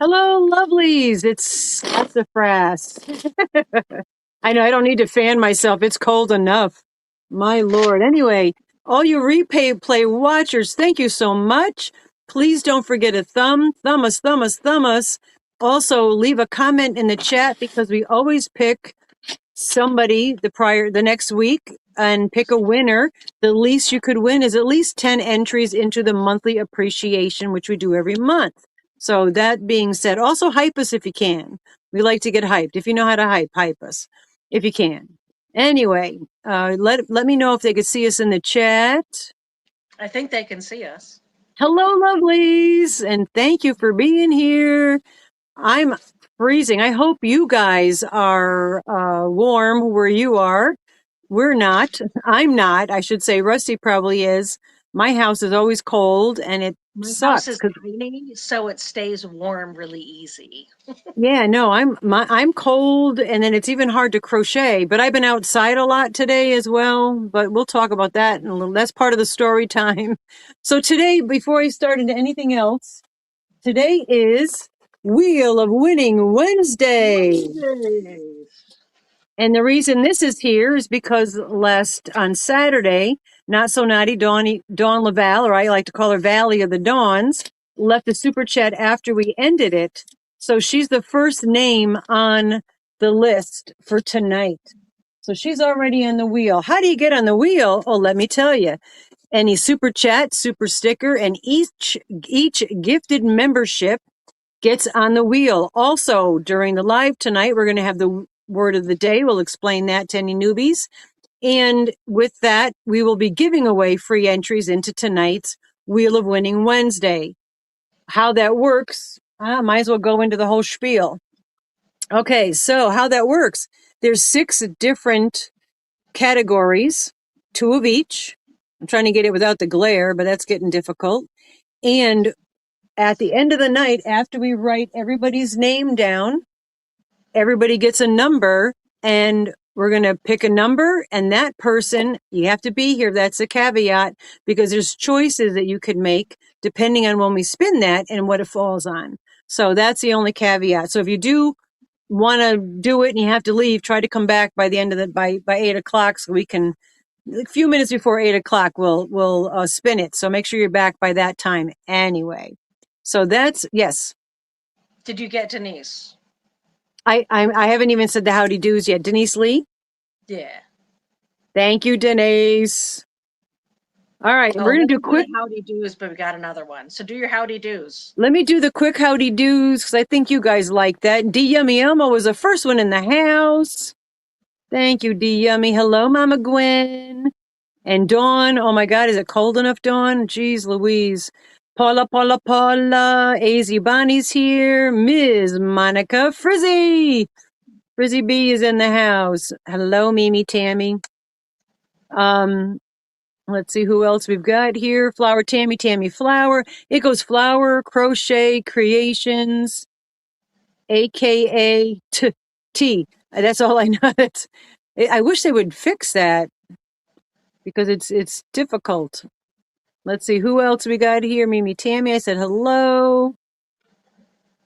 Hello, lovelies. It's sassafras. I know I don't need to fan myself. It's cold enough. My Lord. Anyway, all you replay play watchers, thank you so much. Please don't forget a thumb us, thumb us, thumb us. Also, leave a comment in the chat because we always pick somebody the next week and pick a winner. The least you could win is at least 10 entries into the monthly appreciation, which we do every month. So that being said, also hype us if you can. We like to get hyped. If you know how to hype us if you can. Anyway, let me know if they could see us in the chat. I think they can see us. Hello, lovelies, and thank you for being here. I'm freezing. I hope you guys are warm where you are. We're not. I'm not. I should say Rusty probably is. My house is always cold and it My sucks. house is tiny, so it stays warm really easy. Yeah, no, I'm cold and then it's even hard to crochet, but I've been outside a lot today as well, but we'll talk about that in a little. That's part of the story time. So today, before I start into anything else, today is Wheel of Winning Wednesday. And the reason this is here is because on Saturday, Not So Naughty Dawn Laval, or I like to call her Valley of the Dawns, left a super chat after we ended it. So she's the first name on the list for tonight. So she's already on the wheel. How do you get on the wheel? Oh, let me tell you. Any super chat, super sticker, and each gifted membership gets on the wheel. Also, during the live tonight, we're going to have the word of the day. We'll explain that to any newbies. And with that, we will be giving away free entries into tonight's Wheel of Winning Wednesday. How that works, I might as well go into the whole spiel. Okay, so how that works. There's 6 different categories, 2 of each. I'm trying to get it without the glare, but that's getting difficult. And at the end of the night, after we write everybody's name down, everybody gets a number, and we're going to pick a number, and that person, you have to be here. That's a caveat, because there's choices that you could make depending on when we spin that and what it falls on. So that's the only caveat. So if you do want to do it and you have to leave, try to come back by the end of by 8 o'clock so we can, a few minutes before 8 o'clock, we'll spin it. So make sure you're back by that time anyway. So that's, yes. Did you get Denise? I haven't even said the howdy do's yet. Denise Lee? Yeah. Thank you, Denise. All right, we're going to do quick howdy do's, but we got another one. So do your howdy do's. Let me do the quick howdy do's because I think you guys like that. D Yummy Elmo was the first one in the house. Thank you, D Yummy. Hello, Mama Gwen. And Dawn. Oh my God, is it cold enough, Dawn? Jeez Louise. Paula. AZ Bonnie's here. Ms. Monica Frizzy. Frizzy B is in the house. Hello, Mimi Tammy. Let's see who else we've got here. Flower Tammy Flower. It goes Flower Crochet Creations, aka T. That's all I know. I wish they would fix that because it's difficult. Let's see who else we got here. Mimi Tammy. I said hello.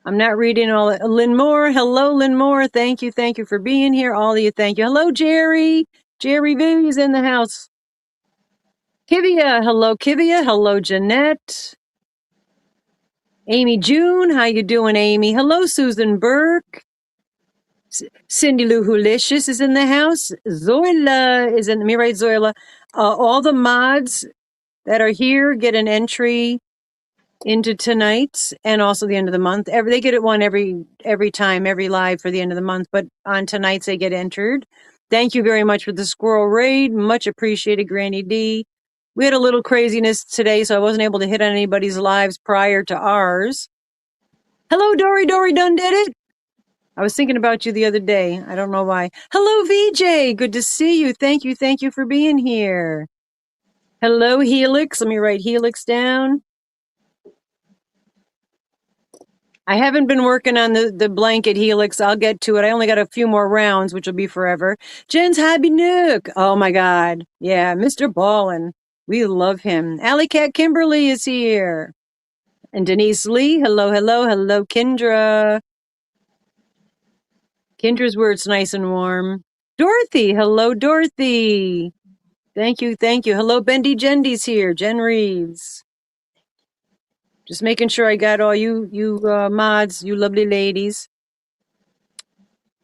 I'm not reading all it. Lynn Moore. Hello, Lynn Moore. Thank you for being here. All of you, thank you. Hello, Jerry. Jerry V is in the house. Kivia. Hello, Kivia. Hello, Jeanette. Amy June. How you doing, Amy? Hello, Susan Burke. Cindy Lou Hulicious is in the house. Zoila is in. Let me write Zoila. All the mods that are here get an entry into tonight's and also the end of the month. They get it one every time, every live for the end of the month, but on tonight's they get entered. Thank you very much for the squirrel raid. Much appreciated, Granny D. We had a little craziness today, so I wasn't able to hit on anybody's lives prior to ours. Hello, Dory done did it. I was thinking about you the other day. I don't know why. Hello, VJ. Good to see you. Thank you for being here. Hello, Helix. Let me write Helix down. I haven't been working on the blanket Helix. I'll get to it. I only got a few more rounds, which will be forever. Jen's Hobby Nook. Oh my God. Yeah, Mr. Ballin. We love him. Alley Cat Kimberly is here. And Denise Lee, hello, hello, hello, Kendra. Kendra's where it's nice and warm. Dorothy, hello, Dorothy. Thank you, thank you. Hello, Bendy Jendy's here. Jen Reeves. Just making sure I got all you mods, you lovely ladies.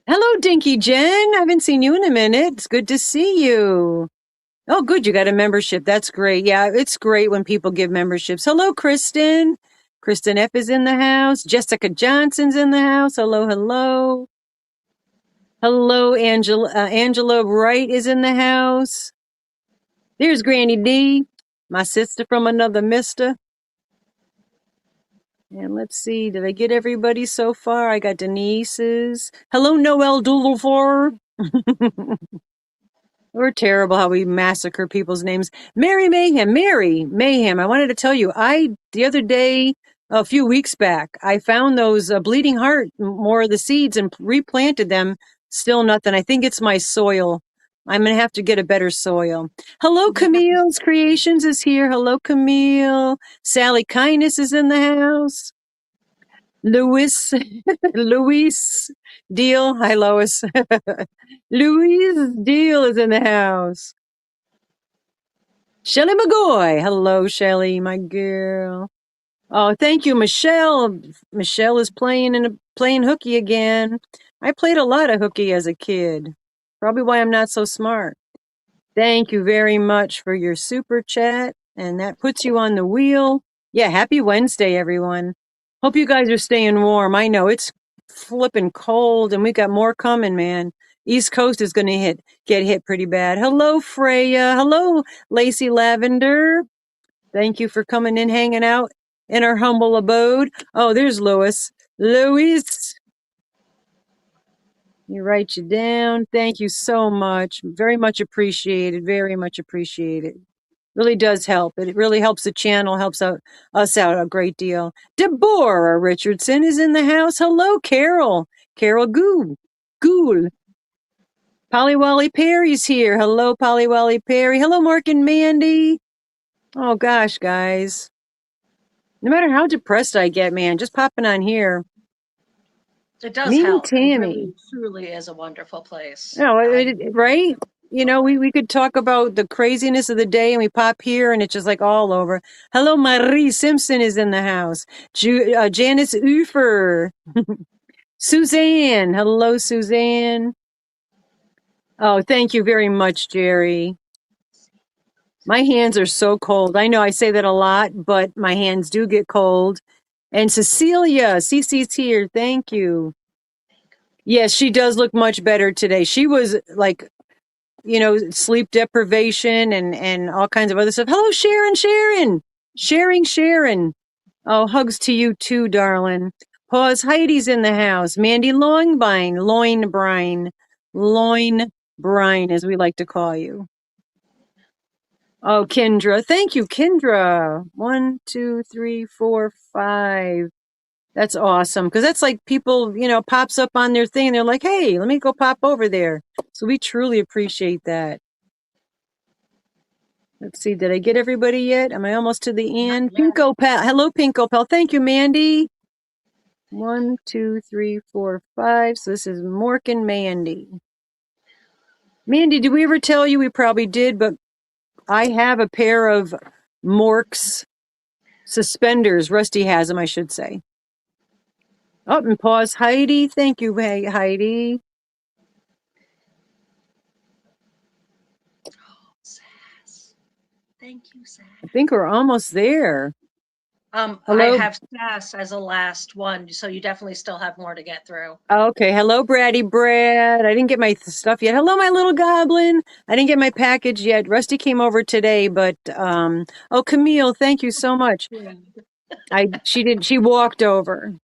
Hello, Dinky Jen. I haven't seen you in a minute. It's good to see you. Oh, good. You got a membership. That's great. Yeah, it's great when people give memberships. Hello, Kristen. Kristen F is in the house. Jessica Johnson's in the house. Hello, hello. Hello, Angela. Angela Wright is in the house. There's Granny D, my sister from another mister. And let's see, did I get everybody so far? I got Denise's. Hello, Noelle Dulufor. We're terrible how we massacre people's names. Mary Mayhem. I wanted to tell you, the other day, a few weeks back, I found those bleeding heart, more of the seeds, and replanted them. Still nothing. I think it's my soil. I'm going to have to get a better soil. Hello, Camille's Creations is here. Hello, Camille. Sally Kindness is in the house. Louise Deal. Hi, Lois. Louise Deal is in the house. Shelly McGoy. Hello, Shelly, my girl. Oh, thank you, Michelle. Michelle is playing hooky again. I played a lot of hooky as a kid. Probably why I'm not so smart. Thank you very much for your super chat. And that puts you on the wheel. Yeah, happy Wednesday, everyone. Hope you guys are staying warm. I know it's flipping cold and we got more coming, man. East Coast is going to get hit pretty bad. Hello, Freya. Hello, Lacey Lavender. Thank you for coming in, hanging out in our humble abode. Oh, there's Louis. Louis. You write you down. Thank you so much. Very much appreciated. Very much appreciated. Really does help. It really helps the channel, helps us out a great deal. Deborah Richardson is in the house. Hello, Carol. Carol Gould. Polly Wally Perry's here. Hello, Polly Wally Perry. Hello, Mark and Mandy. Oh, gosh, guys. No matter how depressed I get, man, just popping on here. It does Me and help. It Tammy. really, truly is a wonderful place. No, right? You know, we could talk about the craziness of the day and we pop here and it's just like all over. Hello, Marie Simpson is in the house. Janice Ufer. Suzanne. Hello, Suzanne. Oh, thank you very much, Jerry. My hands are so cold. I know I say that a lot, but my hands do get cold. And Cecilia, Cece's here. Thank you. Yes, she does look much better today. She was like, sleep deprivation and all kinds of other stuff. Hello, Sharon. Oh, hugs to you too, darling. Pause. Heidi's in the house. Mandy Loin Brine, as we like to call you. Oh, Kendra. Thank you, Kendra. 1, 2, 3, 4, 5. That's awesome. Because that's like people, pops up on their thing. And they're like, hey, let me go pop over there. So we truly appreciate that. Let's see. Did I get everybody yet? Am I almost to the end? Pinko Pal. Hello, Pinko Pal. Thank you, Mandy. 1, 2, 3, 4, 5. So this is Mork and Mandy. Mandy, did we ever tell you? We probably did, but I have a pair of Mork's suspenders. Rusty has them, I should say. Oh, and pause. Heidi. Thank you, Heidi. Oh, Sass. Thank you, Sass. I think we're almost there. I Hello. have Sass as a last one, so you definitely still have more to get through. Okay. Hello, Braddy Brad. I didn't get my stuff yet. Hello, my little goblin. I didn't get my package yet. Rusty came over today, but oh, Camille, thank you so much. She walked over.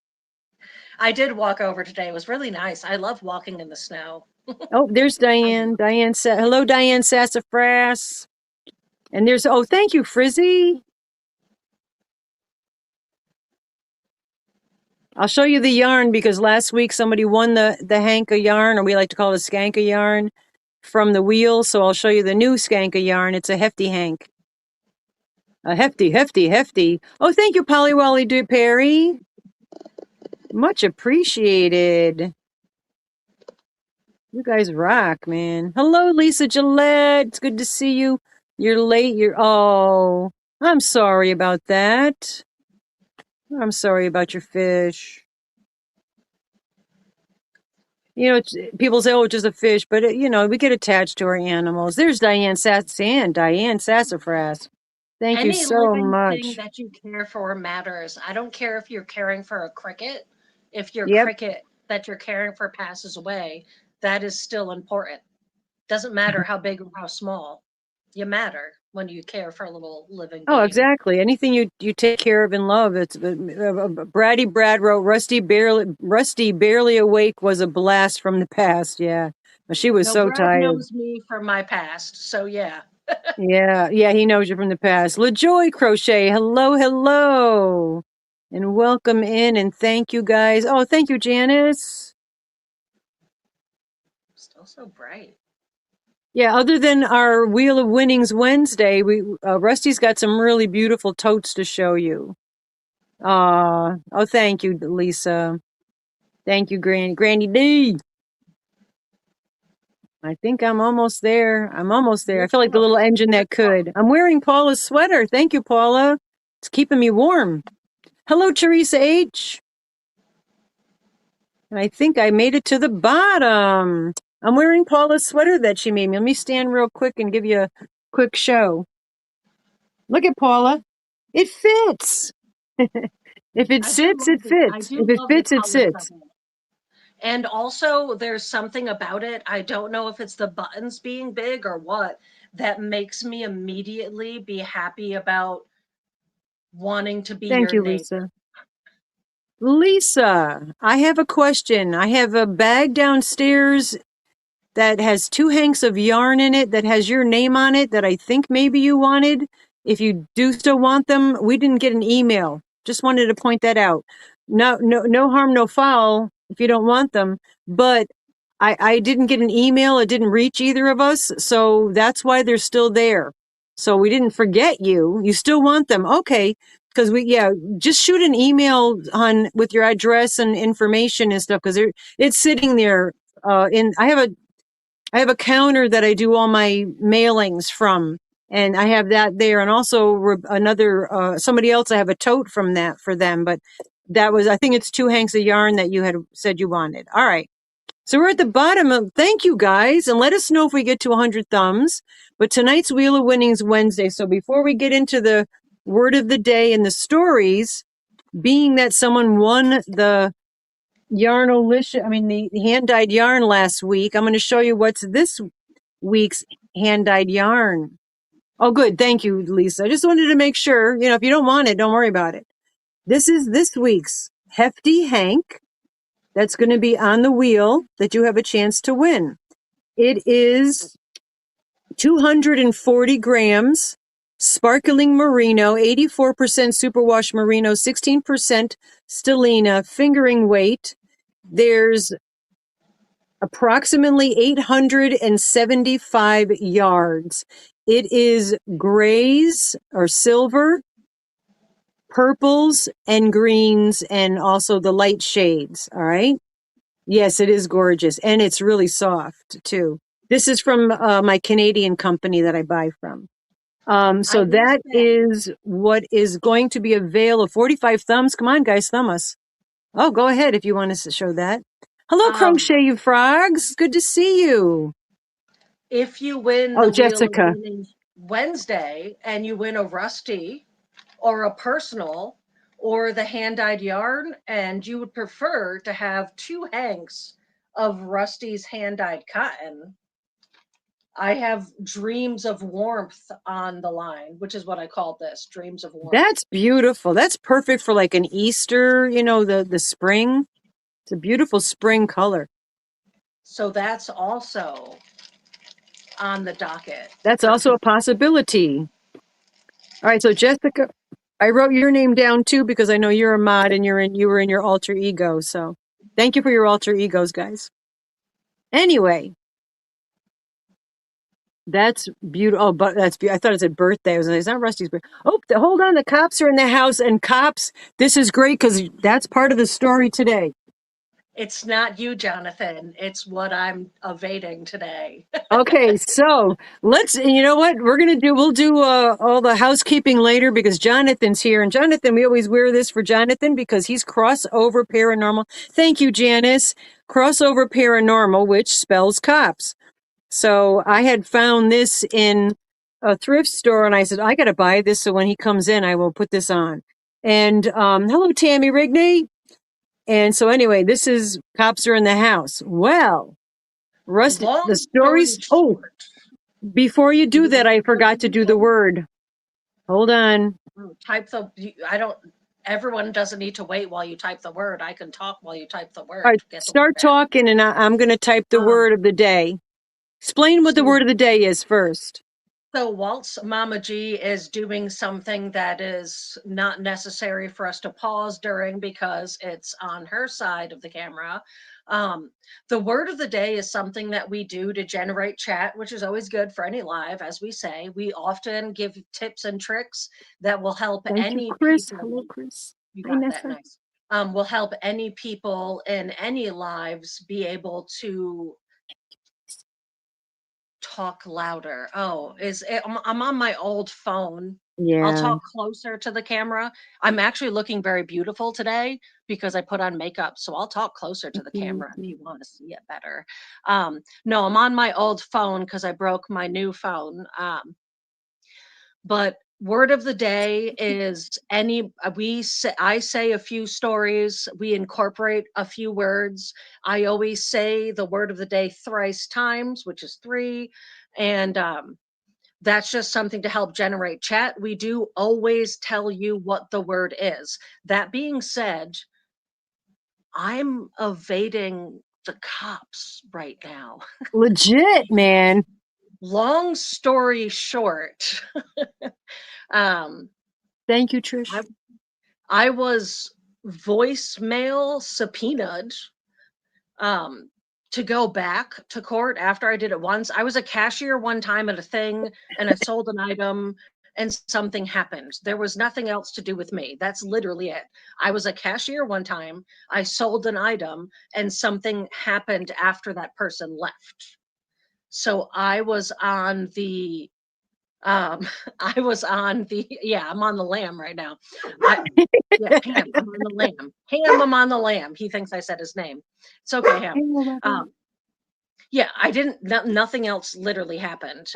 I did walk over today. It was really nice. I love walking in the snow. Oh, there's Diane. Hello, Diane Sassafras. And thank you, Frizzy. I'll show you the yarn because last week somebody won the Hanka yarn, or we like to call it Skanka yarn, from the wheel. So I'll show you the new Skanka yarn. It's a hefty hank. A hefty, hefty, hefty. Oh, thank you, Polly Wally Perry. Much appreciated. You guys rock, man. Hello, Lisa Gillette. It's good to see you. You're late. Oh, I'm sorry about that. I'm sorry about your fish. You know, people say, oh, it's just a fish, but, we get attached to our animals. There's Diane Sassafras. Thank you Any so living thing much. that you care for matters. I don't care if you're caring for a cricket. If your Yep. cricket that you're caring for passes away, that is still important. Doesn't matter how big or how small. You matter when you care for a little living Oh, being. exactly. Anything you take care of and love. It's Braddy Brad wrote Rusty barely awake was a blast from the past. Yeah, she was No, so Brad tired. knows me from my past, so yeah. Yeah, yeah, he knows you from the past. LaJoy Crochet, hello, hello, and welcome in, and thank you guys. Oh, thank you, Janice. Still so bright. Yeah, other than our Wheel of Winnings Wednesday, Rusty's got some really beautiful totes to show you. Oh, thank you, Lisa. Thank you, Granny D. I think I'm almost there. I'm almost there. I You're feel like the little close. engine You're that close. could. I'm wearing Paula's sweater. Thank you, Paula. It's keeping me warm. Hello, Teresa H. And I think I made it to the bottom. I'm wearing Paula's sweater that she made me. Let me stand real quick and give you a quick show. Look at Paula. It fits. If it I do sits, it love it. I fits. do If it love the fits, it colors of sits. it. And also, there's something about it. I don't know if it's the buttons being big or what that makes me immediately be happy about wanting to be Thank your you, neighbor. Lisa. Lisa, I have a question. I have a bag downstairs that has 2 hanks of yarn in it that has your name on it that I think maybe you wanted. If you do still want them, we didn't get an email. Just wanted to point that out. No harm, no foul if you don't want them. But I didn't get an email. It didn't reach either of us. So that's why they're still there. So we didn't forget you. You still want them. Okay. Because just shoot an email on with your address and information and stuff. Because it's sitting there. I have a counter that I do all my mailings from, and I have that there, and also another somebody else. I have a tote from that for them, but I think it's 2 hanks of yarn that you had said you wanted. All right, so we're at the bottom of. Thank you guys, and let us know if we get to 100 thumbs. But tonight's Wheel of Winnings Wednesday. So before we get into the word of the day and the stories, being that someone won the the hand-dyed yarn last week, I'm going to show you what's this week's hand-dyed yarn. Oh, good. Thank you, Lisa. I just wanted to make sure, if you don't want it, don't worry about it. This is this week's Hefty Hank that's going to be on the wheel that you have a chance to win. It is 240 grams, sparkling merino, 84% superwash merino, 16% stellina, fingering weight. There's approximately 875 yards. It is grays or silver, purples, and greens, and also the light shades. All right. Yes, it is gorgeous. And it's really soft, too. This is from my Canadian company that I buy from. I So will that say, is what is going to be available. 45 thumbs. Come on, guys, thumb us. Oh, go ahead if you want us to show that. Hello, um, Crochet You Frogs. Good to see you. if you win Oh, the Wheel of Jessica. Winnings Wednesday and you win a Rusty or a personal or the hand-dyed yarn, and you would prefer to have 2 hanks of Rusty's hand-dyed cotton, I have Dreams of Warmth on the line, which is what I called this, Dreams of Warmth. That's beautiful. That's perfect for like an Easter, the spring. It's a beautiful spring color. So that's also on the docket That's for also a people. possibility. All right, so Jessica, I wrote your name down too because I know you're a mod and you were in your alter ego. So thank you for your alter egos, guys. Anyway, That's beautiful. Oh, but I thought it said birthday. I was like, it's not Rusty's birthday. Oh, hold on. The cops are in the house, and cops. This is great because that's part of the story today. It's not you, Jonathan. It's what I'm evading today. Okay, so let's. You know what we're gonna do? We'll do all the housekeeping later because Jonathan's here, and Jonathan. We always wear this for Jonathan because he's crossover paranormal. Thank you, Janice. Crossover paranormal, which spells cops. So I had found this in a thrift store and I said, I got to buy this. So when he comes in, I will put this on. And hello, Tammy Rigney. And so anyway, this is Cops Are in the House. Well, Rusty, Long the story stories. Oh, short, before you do do you that, want I to start forgot to do the using word. Hold on. type the I don't everyone doesn't need to wait while you type the word. I can talk while you type the All word right, to get the word start in. talking and I'm going to type the Um word of the day. Explain what the so word of the day is first. So whilst Mama G is doing something that is not necessary for us to pause during because it's on her side of the camera, um, the word of the day is something that we do to generate chat, which is always good for any live. As we say, we often give tips and tricks that will help Thank you, any Chris. people. Hello, Chris. You Hi, got that Nessa. nice. Will help any people in any lives be able to talk louder. Oh, I'm on my old phone. I'll Yeah. talk closer to the camera. I'm actually looking very beautiful today because I put on makeup. So I'll talk closer to Thank the you. camera if you want to see it better. No, I'm on my old phone because I broke my new phone. But word of the day is I say a few stories, we incorporate a few words. I always say the word of the day thrice times, which is three, and that's just something to help generate chat. We do always tell you what the word is. That being said, I'm evading the cops right now. Legit, man. Long story short, um Thank you, Trish. I I was voicemail subpoenaed um, to go back to court after I did it once. I was a cashier one time at a thing and I sold an item and something happened. There was nothing else to do with me. That's literally it. I was a cashier one time, I sold an item and something happened after that person left. So I was on the yeah, I'm on the lamb right now. I Yeah, Ham, I'm on the lamb. Ham, I'm on the lamb. He thinks I said his name. It's okay, Ham. Oh my God. Yeah, I didn't. Nothing else literally happened.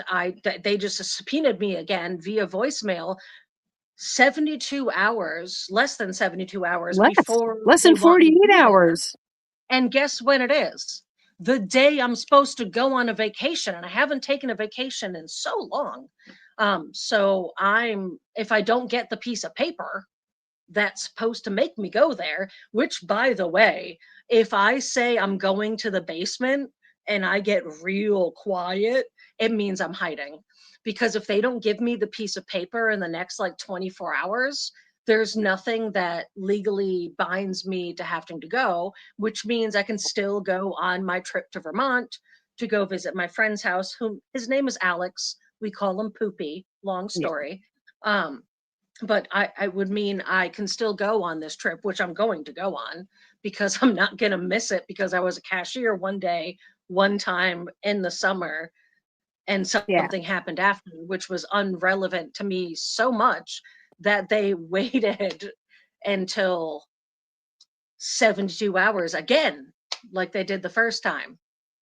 They just subpoenaed me again via voicemail. 72 hours, less than 72 hours Less, before less they than want me 48 there. hours. And guess when it is? The day I'm supposed to go on a vacation, and I haven't taken a vacation in so long. So if I don't get the piece of paper, that's supposed to make me go there, which, by the way, if I say I'm going to the basement and I get real quiet, it means I'm hiding. Because if they don't give me the piece of paper in the next like 24 hours, there's nothing that legally binds me to having to go, which means I can still go on my trip to Vermont to go visit my friend's house, whom his name is Alex. We call him Poopy. Long Yeah. story. But I would mean I can still go on this trip, which I'm going to go on because I'm not going to miss it because I was a cashier one day, one time in the summer, and Yeah. something happened after, which was unrelevant to me so much that they waited until 72 hours again, like they did the first time.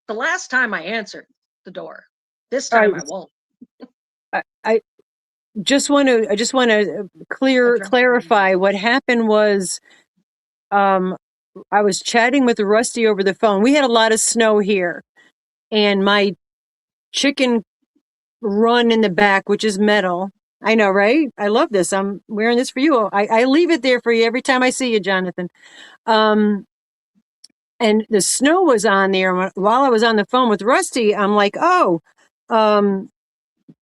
The last time I answered the door. This All right. time I won't. I I just want to I drank the water. clarify what happened was, um, I was chatting with Rusty over the phone. We had a lot of snow here and my chicken run in the back, which is metal. I know, right? I love this. I'm wearing this for you. I leave it there for you every time I see you, Jonathan. Um, and the snow was on there. While I was on the phone with Rusty, I'm like, oh, um,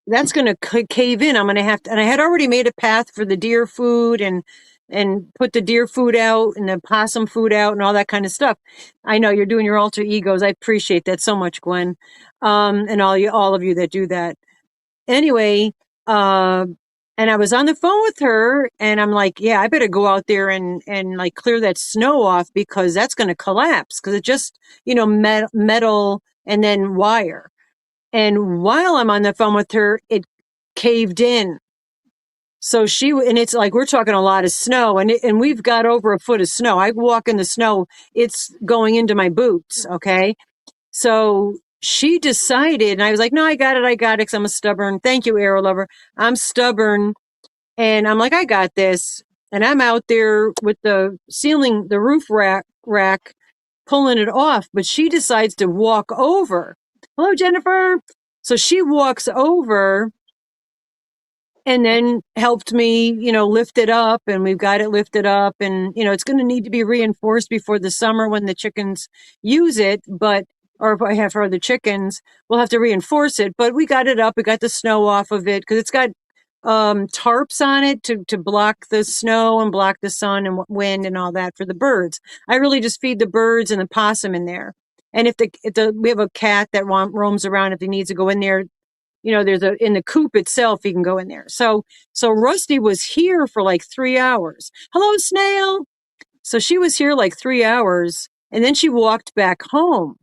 that's going to cave in. I'm going to have to, and I had already made a path for the deer food and and put the deer food out and the possum food out and all that kind of stuff. I know you're doing your alter egos. I appreciate that so much, Gwen. And all of you that do that. Anyway, uh, and I was on the phone with her and I'm like, yeah, I better go out there and like clear that snow off because that's going to collapse because it just, metal and then wire. And while I'm on the phone with her, it caved in. So and it's like, we're talking a lot of snow and we've got over a foot of snow. I walk in the snow, it's going into my boots. Okay. So she decided, and I was like, no, I got it. Cause I'm a stubborn. Thank you, Arrow Lover. I'm stubborn. And I'm like, I got this. And I'm out there with the roof rack, pulling it off. But she decides to walk over. Hello, Jennifer. So she walks over and then helped me, lift it up, and we've got it lifted up, and it's going to need to be reinforced before the summer when the chickens use it, or if I have for other chickens, we'll have to reinforce it, but we got it up. We got the snow off of it because it's got tarps on it to block the snow and block the sun and wind and all that for the birds. I really just feed the birds and the possum in there. And if we have a cat that roams around, if he needs to go in there, there's in the coop itself, you can go in there. So Rusty was here for like 3 hours. Hello, Snail. So she was here like 3 hours and then she walked back home.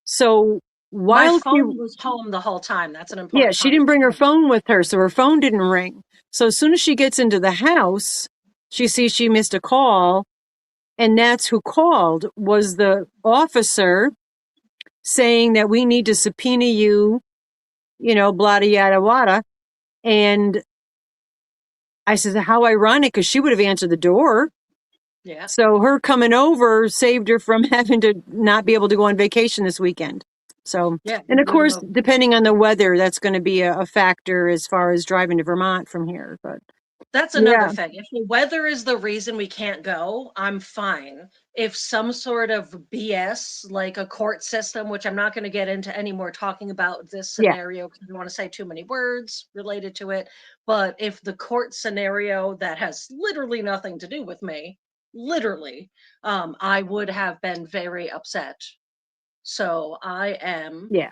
So My while phone was home the whole time. That's an yeah, important she didn't bring her point. phone with her. So her phone didn't ring. So as soon as she gets into the house, she sees she missed a call. And that's who called, was the officer saying that we need to subpoena you, blah, yada, wada. And I said, how ironic, because she would have answered the door. Yeah. So her coming over saved her from having to not be able to go on vacation this weekend. So, Yeah. and of You course, know, depending on the weather, that's going to be a factor as far as driving to Vermont from here. But that's another yeah, thing. If the weather is the reason we can't go, I'm fine. If some sort of BS, like a court system, which I'm not going to get into anymore talking about this yeah, scenario because I don't want to say too many words related to it. But if the court scenario that has literally nothing to do with me, literally, I would have been very upset. So I am yeah.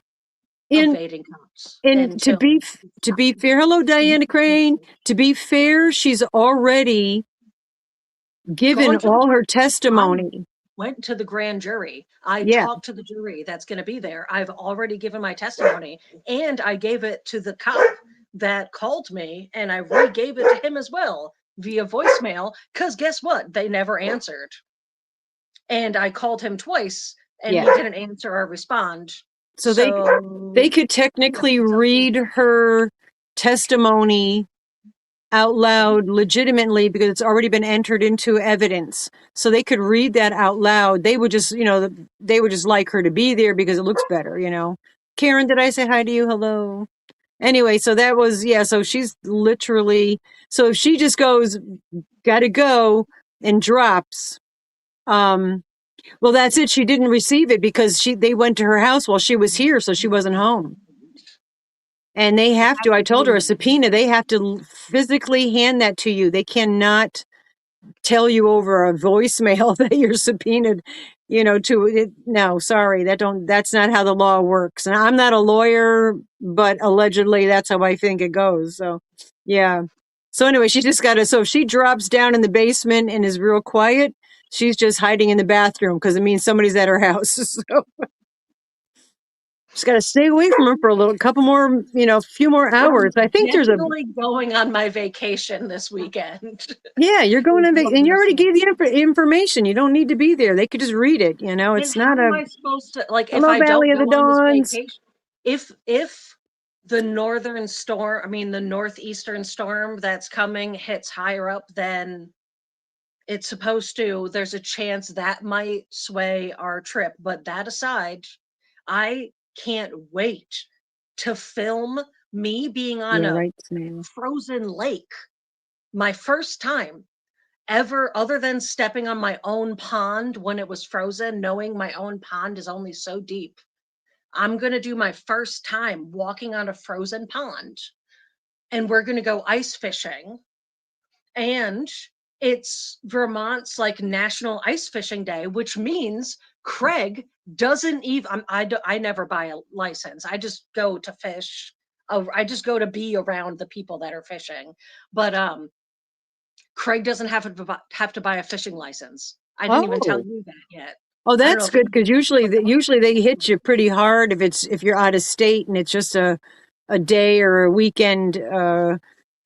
And evading cops and to until be to be fair, hello, Diana Crane. To be fair, she's already given going to the all her I testimony. went to the grand jury. I Yeah, talked to the jury that's going to be there. I've already given my testimony and I gave it to the cop that called me and I re-gave it to him as well via voicemail because guess what? They never answered. And I called him twice and he yeah. didn't answer or respond. So they So could technically read her testimony out loud legitimately because it's already been entered into evidence. So they could read that out loud. They would just, they would just like her to be there because it looks better. Karen, did I say hi to you? Hello. Anyway, so that was, yeah. So she's literally, so if she just goes, gotta go and drops, well, that's it. She didn't receive it because they went to her house while she was here. So she wasn't home. And they it have has to, I to be told her a subpoena, they have to physically hand that to you. They cannot tell you over a voicemail that you're subpoenaed, to it. No, sorry, that's not how the law works. And I'm not a lawyer, but allegedly that's how I think it goes. So, yeah. So anyway, so if she drops down in the basement and is real quiet, she's just hiding in the bathroom because it means somebody's at her house. So just got to stay away from her for a couple more, few more hours. I I'm think there's a definitely going on my vacation this weekend. Yeah, you're going Is on what and you we're already saying. gave the information. You don't need to be there. They could just read it. And It's not how am a I supposed to like if hello, I Valley don't of go the on this Dawns. vacation? If the northern storm, I mean the northeastern storm that's coming hits higher up than it's supposed to, there's a chance that might sway our trip. But that aside, I can't wait to film me being on Yeah, a right, Snail. frozen lake. My first time ever, other than stepping on my own pond when it was frozen, knowing my own pond is only so deep. I'm going to do my first time walking on a frozen pond and we're going to go ice fishing. And It's Vermont's like National Ice Fishing Day, which means Craig doesn't even. I never buy a license. I just go to fish. I just go to be around the people that are fishing. But Craig doesn't have to buy a fishing license. I didn't even tell Oh. you that yet. Oh, I don't know that's if you good because usually, forgot. usually they hit you pretty hard if you're out of state and it's just a day or a weekend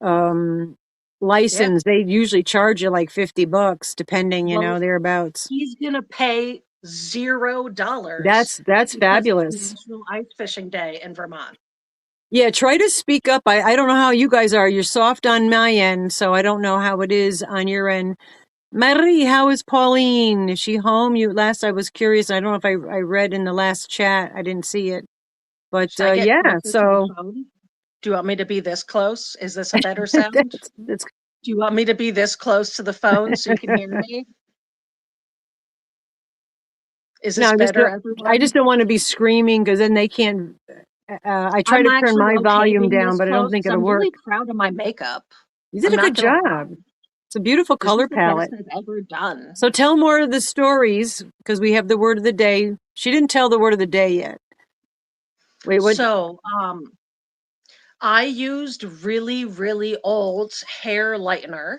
um Yep. license. They usually charge you like $50, depending, Well, thereabouts. he's gonna pay $0 That's because it's fabulous. National Ice Fishing Day in Vermont. Yeah, try to speak up. I don't know how you guys are. You're soft on my end, so I don't know how it is on your end. Marie, how is Pauline? Is she home? You last I was curious. I don't know if I read in the last chat. I didn't see it. But Should I get yeah, closer to the so phone? Do you want me to be this close? Is this a better sound? that's Do you want me to be this close to the phone so you can hear me? Is no, this better, I everyone? just don't want to be screaming because then they can't. I try I'm to turn actually my okay volume being down, this but I don't close think because it'll I'm work. really proud of my makeup. You did I'm a not good gonna lie. job. It's a beautiful This color is the best palette. I've ever done. So tell more of the stories because we have the word of the day. She didn't tell the word of the day yet. Wait, what? So, I used really, really old hair lightener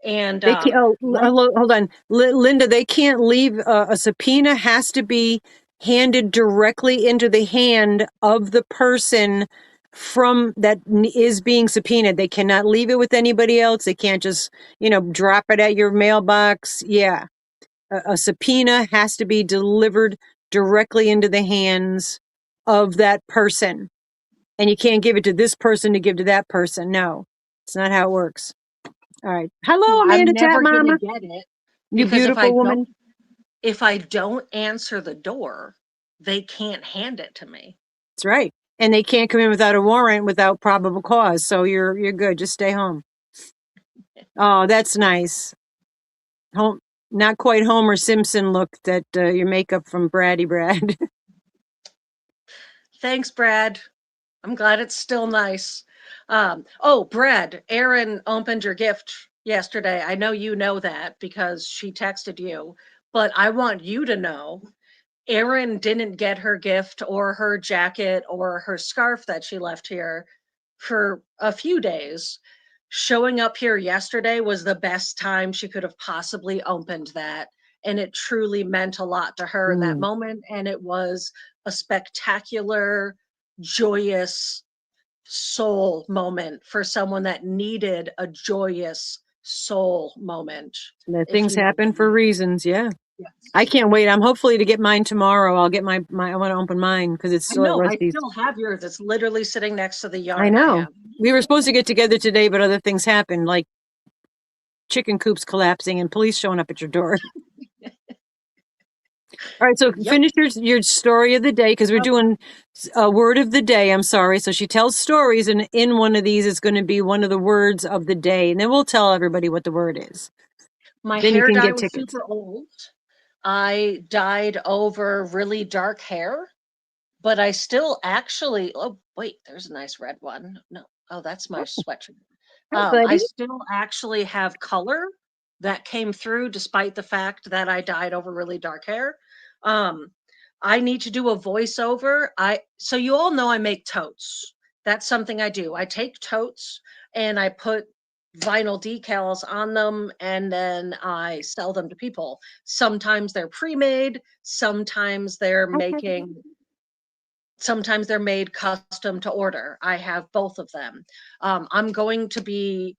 and They can't. Oh, like hold on, Linda. They can't leave. A subpoena has to be handed directly into the hand of the person from that is being subpoenaed. They cannot leave it with anybody else. They can't just drop it at your mailbox. Yeah, a subpoena has to be delivered directly into the hands of that person, and you can't give it to this person to give to that person. No, it's not how it works. All right. so Hello, I'm Amanda Tap never gonna Mama. get it You because beautiful woman. if I don't answer the door, they can't hand it to me. That's right. And they can't come in without a warrant without probable cause. So you're good. Just stay home. Oh, that's nice. Home, not quite Homer Simpson look that your makeup from Braddy Brad. Thanks, Brad. I'm glad it's still nice. Oh, Brad, Erin opened your gift yesterday. I know you know that because she texted you, but I want you to know Erin didn't get her gift or her jacket or her scarf that she left here for a few days. Showing up here yesterday was the best time she could have possibly opened that. And it truly meant a lot to her in that Mm, moment. And it was a spectacular, joyous soul moment for someone that needed a joyous soul moment, that if things you know what happen I for mean. reasons. Yeah. I Yes. can't wait. I'm hopefully to get mine tomorrow. I'll get I want to open mine because it's I still at know. I Rusty's. still have yours. It's literally sitting next to the I yarn I know. have. We were supposed to get together today, but other things happened, like chicken coops collapsing and police showing up at your door. All right, so Yep. finish your story of the day because we're Okay. doing a word of the day. I'm sorry. So she tells stories, and in one of these is going to be one of the words of the day, and then we'll tell everybody what the word is. My Then you hair can dye get was tickets. super old. I dyed over really dark hair, but I still actually, oh, wait, there's a nice red one. No, oh, that's my sweatshirt. Hi, I buddy. still actually have color that came through despite the fact that I dyed over really dark hair. Um, I need to do a voiceover. So you all know I make totes. That's something I do. I take totes and I put vinyl decals on them and then I sell them to people. Sometimes they're pre-made, sometimes they're made custom to order. I have both of them. I'm going to be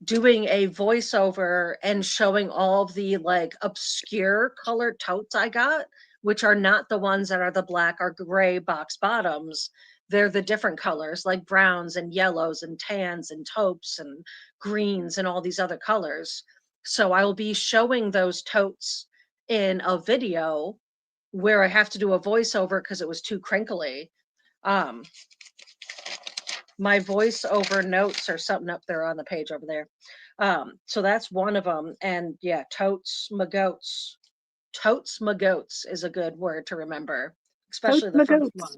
doing a voiceover and showing all of the like obscure colored totes I got, which are not the ones that are the black or gray box bottoms. They're the different colors like browns and yellows and tans and taupes and greens and all these other colors. So I will be showing those totes in a video where I have to do a voiceover because it was too crinkly. Um, my voiceover notes or something up there on the page over there. So that's one of them. And yeah, totes my goats is a good word to remember, Toast especially the my first goats.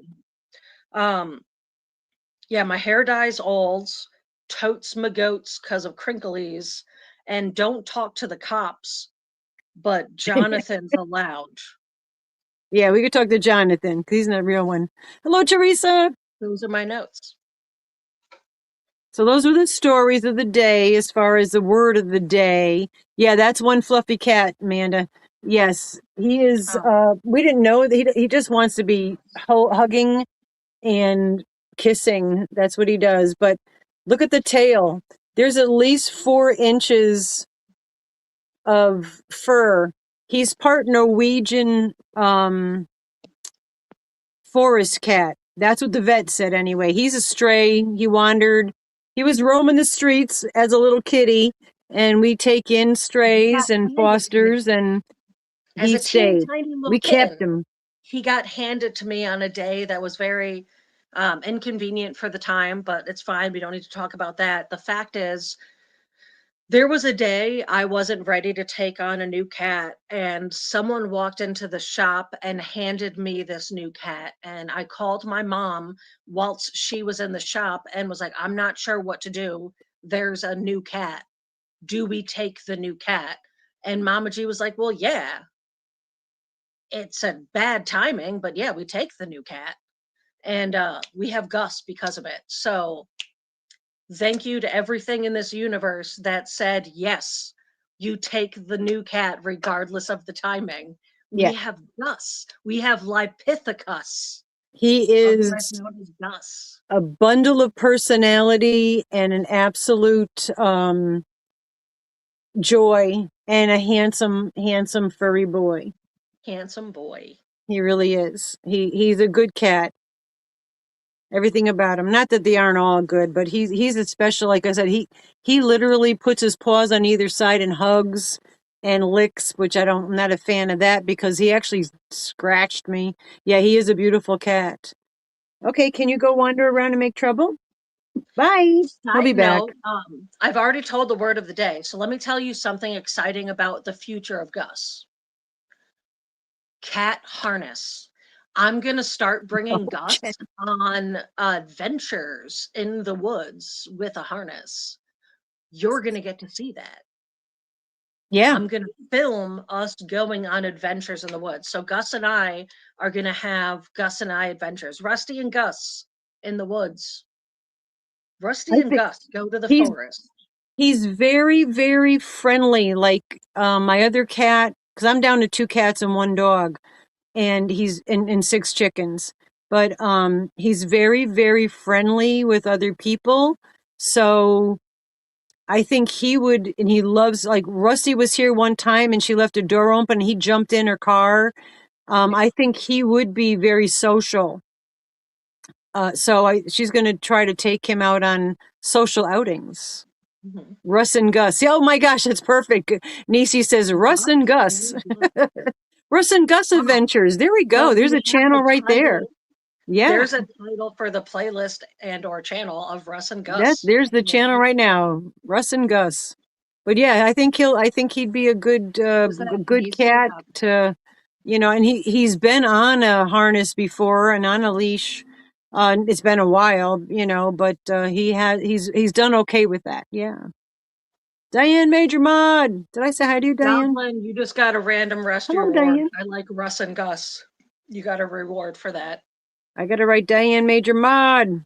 one. Um, yeah, my hair dye's old. totes my goats because of crinklies, and don't talk to the cops, but Jonathan's allowed. Yeah, we could talk to Jonathan because he's not a real one. Hello, Teresa. Those are my notes. So those were the stories of the day as far as the word of the day. Yeah, that's one fluffy cat, Amanda. Yes, he is. Oh, We didn't know that he just wants to be hugging and kissing. That's what he does. But look at the tail. There's at least 4 inches of fur. He's part Norwegian forest cat. That's what the vet said anyway. He's a stray. He wandered. He was roaming the streets as a little kitty, and we take in he got strays and handed to me fosters, and as he a teeny stayed. tiny little We kept kitten. him. He got handed to me on a day that was very inconvenient for the time, but it's fine. We don't need to talk about that. The fact is, there was a day I wasn't ready to take on a new cat, and someone walked into the shop and handed me this new cat. And I called my mom whilst she was in the shop and was like, I'm not sure what to do. There's a new cat. Do we take the new cat? And Mama G was like, well, yeah, it's a bad timing, but yeah, we take the new cat. And we have Gus because of it. So thank you to everything in this universe that said, yes, you take the new cat regardless of the timing. Yeah, We have Gus. We have Lipithecus, he otherwise is known as Gus. a bundle of personality and an absolute joy and a handsome, handsome furry boy. Handsome boy. He really is. He's a good cat. Everything about him. Not that they aren't all good, but he's a special. Like I said, he literally puts his paws on either side and hugs and licks, which I'm not a fan of that because he actually scratched me. Yeah, he is a beautiful cat. Okay, can you go wander around and make trouble? Bye. He'll be Side back. note, I've already told the word of the day, so let me tell you something exciting about the future of Gus. Cat harness. I'm going to start bringing Gus Okay. on adventures in the woods with a harness. You're going to get to see that. Yeah, I'm going to film us going on adventures in the woods. So Gus and I are going to have Gus and I adventures. Rusty and Gus in the woods. Rusty I and think Gus go to the he's forest. he's very very friendly. Like my other cat, because I'm down to 2 cats and 1 dog. And he's in 6 chickens. But he's very, very friendly with other people. So I think he would, and he loves, like Rusty was here one time and she left a door open and he jumped in her car. Yep. I think he would be very social. So she's going to try to take him out on social outings. Mm-hmm. Russ and Gus. Yeah, oh my gosh, that's perfect. Nisi says Russ Gus and Gus. and Gus. Russ and Gus Adventures. There we go. Well, There's a we have channel a right there. title. Yeah. There's a title for the playlist and or channel of Russ and That Gus. there's the channel right now, Russ and Gus. But yeah, I think he'd be a Was that good Nisi? cat to, and he's been on a harness before and on a leash. It's been a while, but he's done okay with that. Yeah. Diane Major Mod. Did I say hi to you, Diane? Goblin, you just got a random Rusty Hello, reward. Diane. I like Russ and Gus. You got a reward for that. I got to write Diane Major Mod.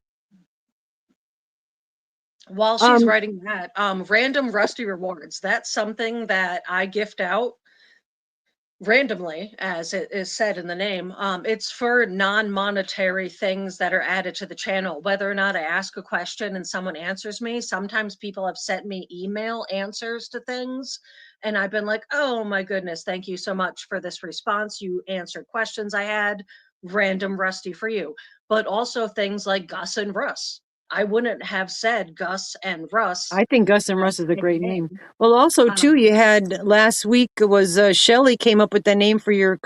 While she's Um, writing that, random Rusty rewards. That's something that I gift out randomly, as it is said in the name. It's for non-monetary things that are added to the channel. Whether or not I ask a question and someone answers me, sometimes people have sent me email answers to things, and I've been like, oh my goodness, thank you so much for this response. You answered questions I had. Random Rusty for you. But also things like Gus and Russ. I wouldn't have said Gus and Russ I think Gus and as Russ is a a great name. nickname. Well, also too, Um, you had last week was Shelley came up with the name for your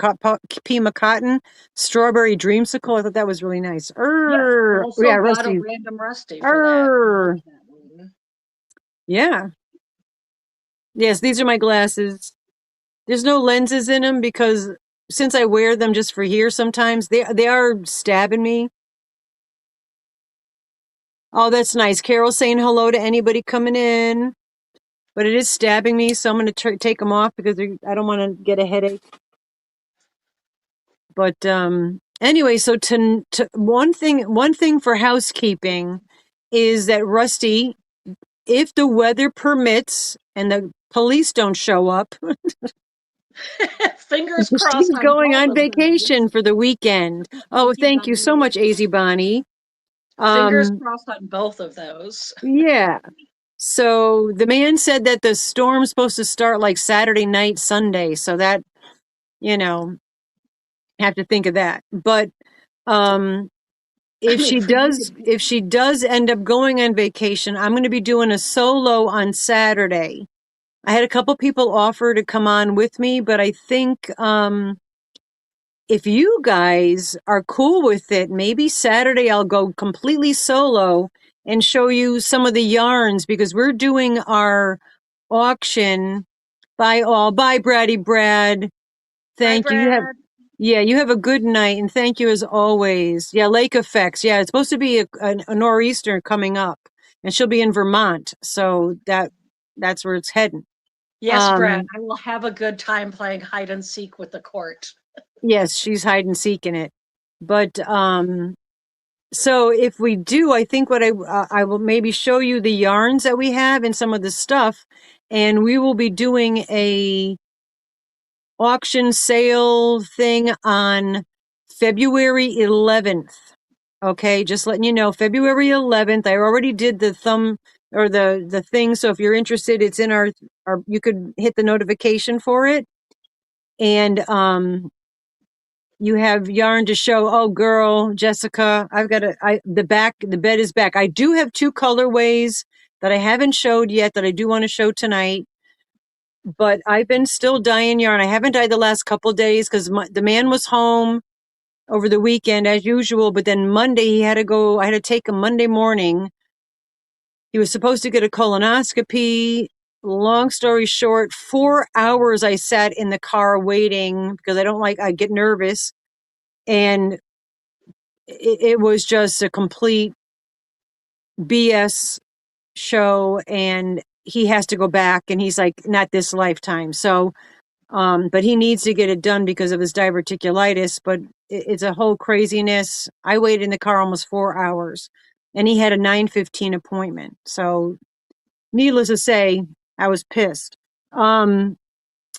Pima Cotton Strawberry Dreamsicle. I thought that was really nice. Yes, Yeah, also got a Rusty. random Rusty for that. I like Er, that one. yeah. Yes, these are my glasses. There's no lenses in them because since I wear them just for here sometimes, they are stabbing me. Oh, that's nice. Carol's saying hello to anybody coming in, but it is stabbing me, so I'm going to take them off because I don't want to get a headache. But anyway, so to one thing for housekeeping is that Rusty, if the weather permits and the police don't show up, Fingers she's crossed on going both on of vacation those. for the weekend. Oh, Thank you, thank you so Bonnie. much, AZ Bonnie. Fingers Um, crossed on both of those. yeah. So the man said that the storm's supposed to start like Saturday night, Sunday. So that, you know, have to think of that. But um I mean, for you to be if she does end up going on vacation, I'm going to be doing a solo on Saturday. I had a couple people offer to come on with me, but I think if you guys are cool with it, maybe Saturday I'll go completely solo and show you some of the yarns because we're doing our auction. Bye, Braddy Brad. Bye, Thank you. Brad. You have a good night, and thank you as always. Yeah, lake effects. Yeah, it's supposed to be a nor'easter coming up, and she'll be in Vermont, so that's where it's heading. Yes, Brad, Um, I will have a good time playing hide and seek with the court. yes, she's hide and seeking it, but so if we do, I think what I will maybe show you the yarns that we have and some of the stuff, and we will be doing a auction sale thing on February 11th. Okay, just letting you know, February 11th. I already did the thumb or the thing. So if you're interested, it's in our you could hit the notification for it. And you have yarn to show. Oh girl, Jessica, I've got the bed is back. I do have two colorways that I haven't showed yet that I do want to show tonight. But I've been still dyeing yarn. I haven't dyed the last couple days because the man was home over the weekend as usual. But then Monday he had to go. I had to take him Monday morning. He was supposed to get a colonoscopy. Long story short, 4 hours I sat in the car waiting because I get nervous. And it was just a complete BS show. And he has to go back and he's like, not this lifetime. So, but he needs to get it done because of his diverticulitis, but it's a whole craziness. I waited in the car almost 4 hours and he had a 9:15 appointment. So needless to say, I was pissed. Um,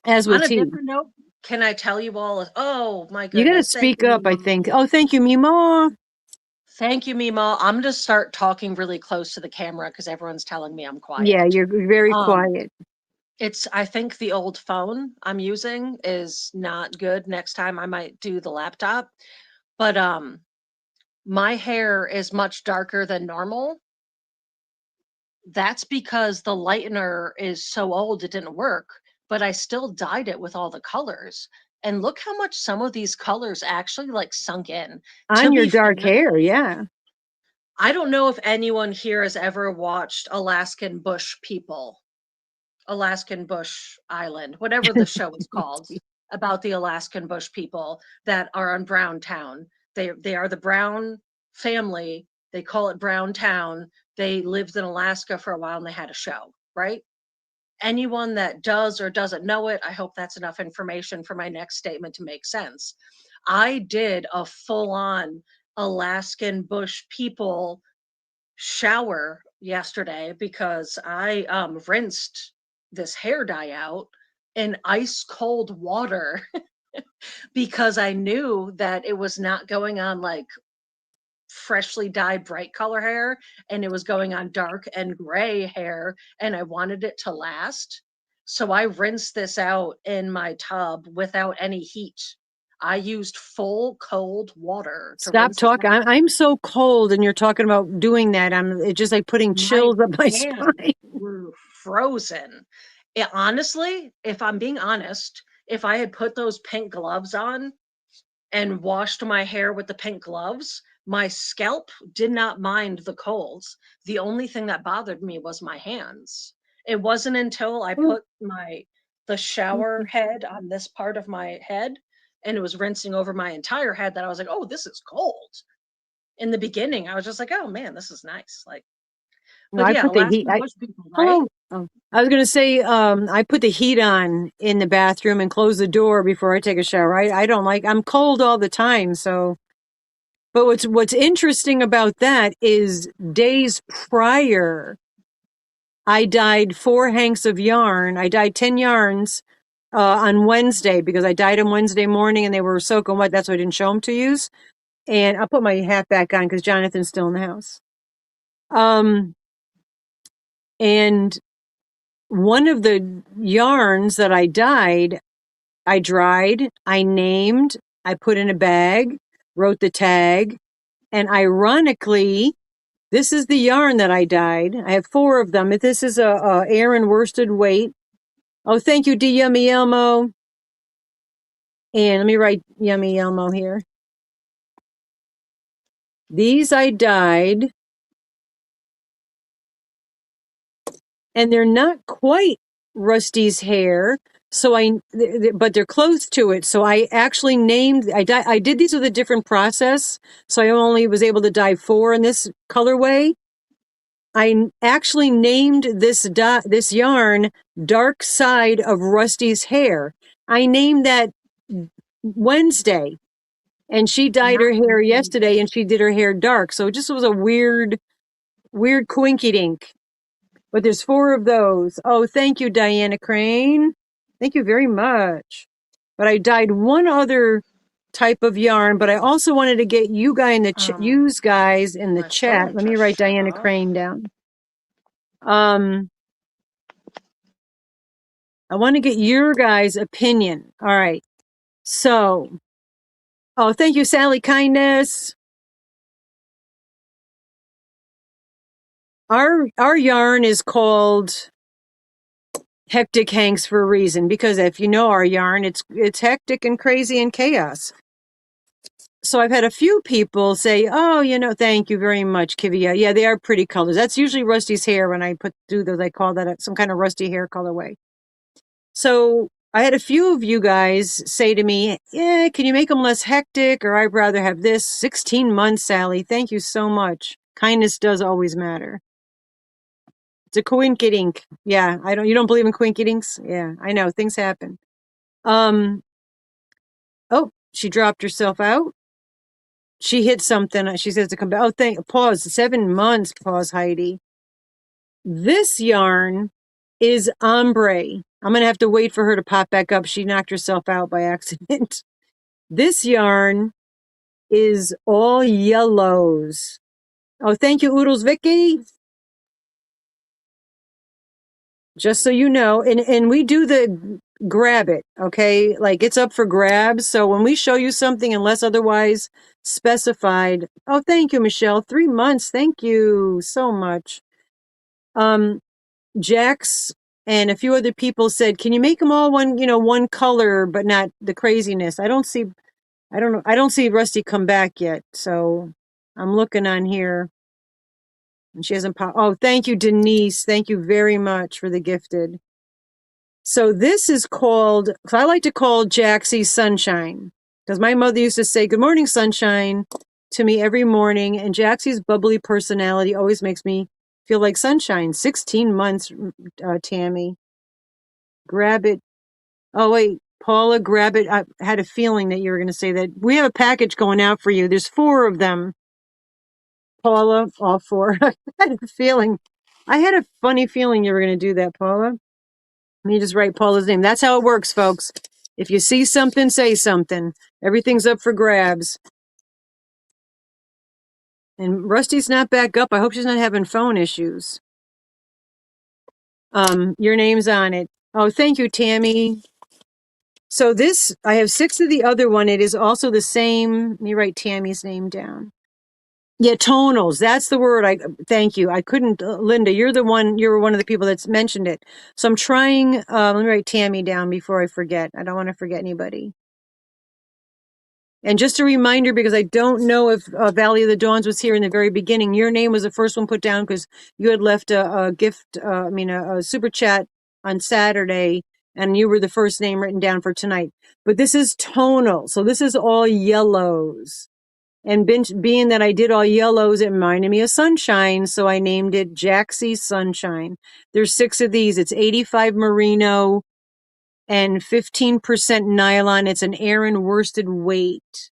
as On was a he. different note, can I tell you all? Oh my You got to goodness! Thank speak you, up, I Mima. think. Oh, thank you, Mima. Thank you, Mima. I'm going to start talking really close to the camera because everyone's telling me I'm Yeah, quiet. you're very Um, quiet. I think the old phone I'm using is not good. Next time I might do the laptop. But my hair is much darker than normal. That's because the lightener is so old it didn't work, but I still dyed it with all the colors. And look how much some of these colors actually like sunk in. To On your be dark fair, hair, yeah. I don't know if anyone here has ever watched Alaskan Bush People, Alaskan Bush Island, whatever the show is called, about the Alaskan Bush people that are on Brown Town. They are the Brown family. They call it Brown Town. They lived in Alaska for a while and they had a show, right? Anyone that does or doesn't know it, I hope that's enough information for my next statement to make sense. I did a full on Alaskan Bush people shower yesterday because I rinsed this hair dye out in ice cold water because I knew that it was not going on like freshly dyed bright color hair and it was going on dark and gray hair and I wanted it to last. So I rinsed this out in my tub without any heat. I used full cold water to Stop rinse this talking. out. I'm so cold, and you're talking about doing that. It's just like putting My chills up my hands spine. were frozen. Honestly, if I'm being honest, if I had put those pink gloves on and washed my hair with the pink gloves, my scalp did not mind the colds. The only thing that bothered me was my hands. It wasn't until I put the shower head on this part of my head and it was rinsing over my entire head that I was like, "Oh, this is cold." in the beginning, I was just like, oh man, this is nice. Like, No, but I yeah, put the heat. Alaskan bush people, right? Hello. Oh, I was gonna say, I put the heat on in the bathroom and close the door before I take a shower. I don't like. I'm cold all the time, so. But what's interesting about that is days prior, I dyed 4 hanks of yarn. I dyed 10 yarns on Wednesday because I dyed them Wednesday morning and they were soaking wet. That's why I didn't show them to use. And I'll put my hat back on because Jonathan's still in the house. And one of the yarns that I dyed, I dried, I named, I put in a bag, wrote the tag, and ironically, this is the yarn that I dyed. I have 4 of them. This is a Aran worsted weight. Oh, thank you, D. Yummy Elmo. And let me write Yummy Elmo here. These I dyed, and they're not quite Rusty's hair. So but they're close to it. So I actually named, I did these with a different process. So I only was able to dye 4 in this colorway. I actually named this yarn Dark Side of Rusty's Hair. I named that Wednesday, and she dyed her hair yesterday, and she did her hair dark. So it just was a weird coinky dink. But there's 4 of those. Oh, thank you, Diana Crane. Thank you very much. But I dyed one other type of yarn, but I also wanted to get you guys in the My chat. phone Let me just write shut Diana off. Crane down. I want to get your guys' opinion. All right. So, oh, thank you, Sally Kindness. Our yarn is called Hectic Hanks for a reason, because if you know our yarn, it's hectic and crazy and chaos. So I've had a few people say, "Oh, thank you very much, Kivia. Yeah, they are pretty colors. That's usually Rusty's hair when I do those. I call that some kind of Rusty hair colorway." So I had a few of you guys say to me, yeah, can you make them less hectic? Or I'd rather have this. 16 months, Sally. Thank you so much. Kindness does always matter. It's a coinkydink. Yeah, you don't believe in coinkydinks? Yeah, I know. Things happen. Oh, she dropped herself out. She hit something. She says to come back. Oh, pause. 7 months, pause, Heidi. This yarn is ombre. I'm going to have to wait for her to pop back up. She knocked herself out by accident. This yarn is all yellows. Oh, thank you, Oodles Vicky. Just so you know, and we do the grab it, okay? Like it's up for grabs. So when we show you something, unless otherwise specified, oh, thank you, Michelle. 3 months. Thank you so much. Jax and a few other people said, can you make them all one color, but not the craziness? I don't know. I don't see Rusty come back yet. So I'm looking on here and she hasn't popped. Oh, thank you, Denise. Thank you very much for the gifted. So this is called, I like to call Jaxie Sunshine, because my mother used to say, good morning, sunshine, to me every morning. And Jaxie's bubbly personality always makes me feel like sunshine. 16 months, Tammy. Grab it. Oh, wait, Paula, grab it. I had a feeling that you were going to say that. We have a package going out for you. There's 4 of them. Paula, all 4. I had a feeling. I had a funny feeling you were going to do that, Paula. Let me just write Paula's name. That's how it works, folks. If you see something, say something. Everything's up for grabs. And Rusty's not back up. I hope she's not having phone issues. Your name's on it. Oh, thank you, Tammy. So this, I have 6 of the other one. It is also the same. Let me write Tammy's name down. Yeah, tonals. That's the word. Thank you. I couldn't, Linda, you're one of the people that's mentioned it. So I'm trying, let me write Tammy down before I forget. I don't want to forget anybody. And just a reminder, because I don't know if Valley of the Dawns was here in the very beginning, your name was the first one put down because you had left a gift, a super chat on Saturday, and you were the first name written down for tonight. But this is tonal. So this is all yellows. And being that I did all yellows, it reminded me of sunshine, so I named it Jaxie Sunshine. There's 6 of these. It's 85 merino and 15% nylon. It's an Aran worsted weight.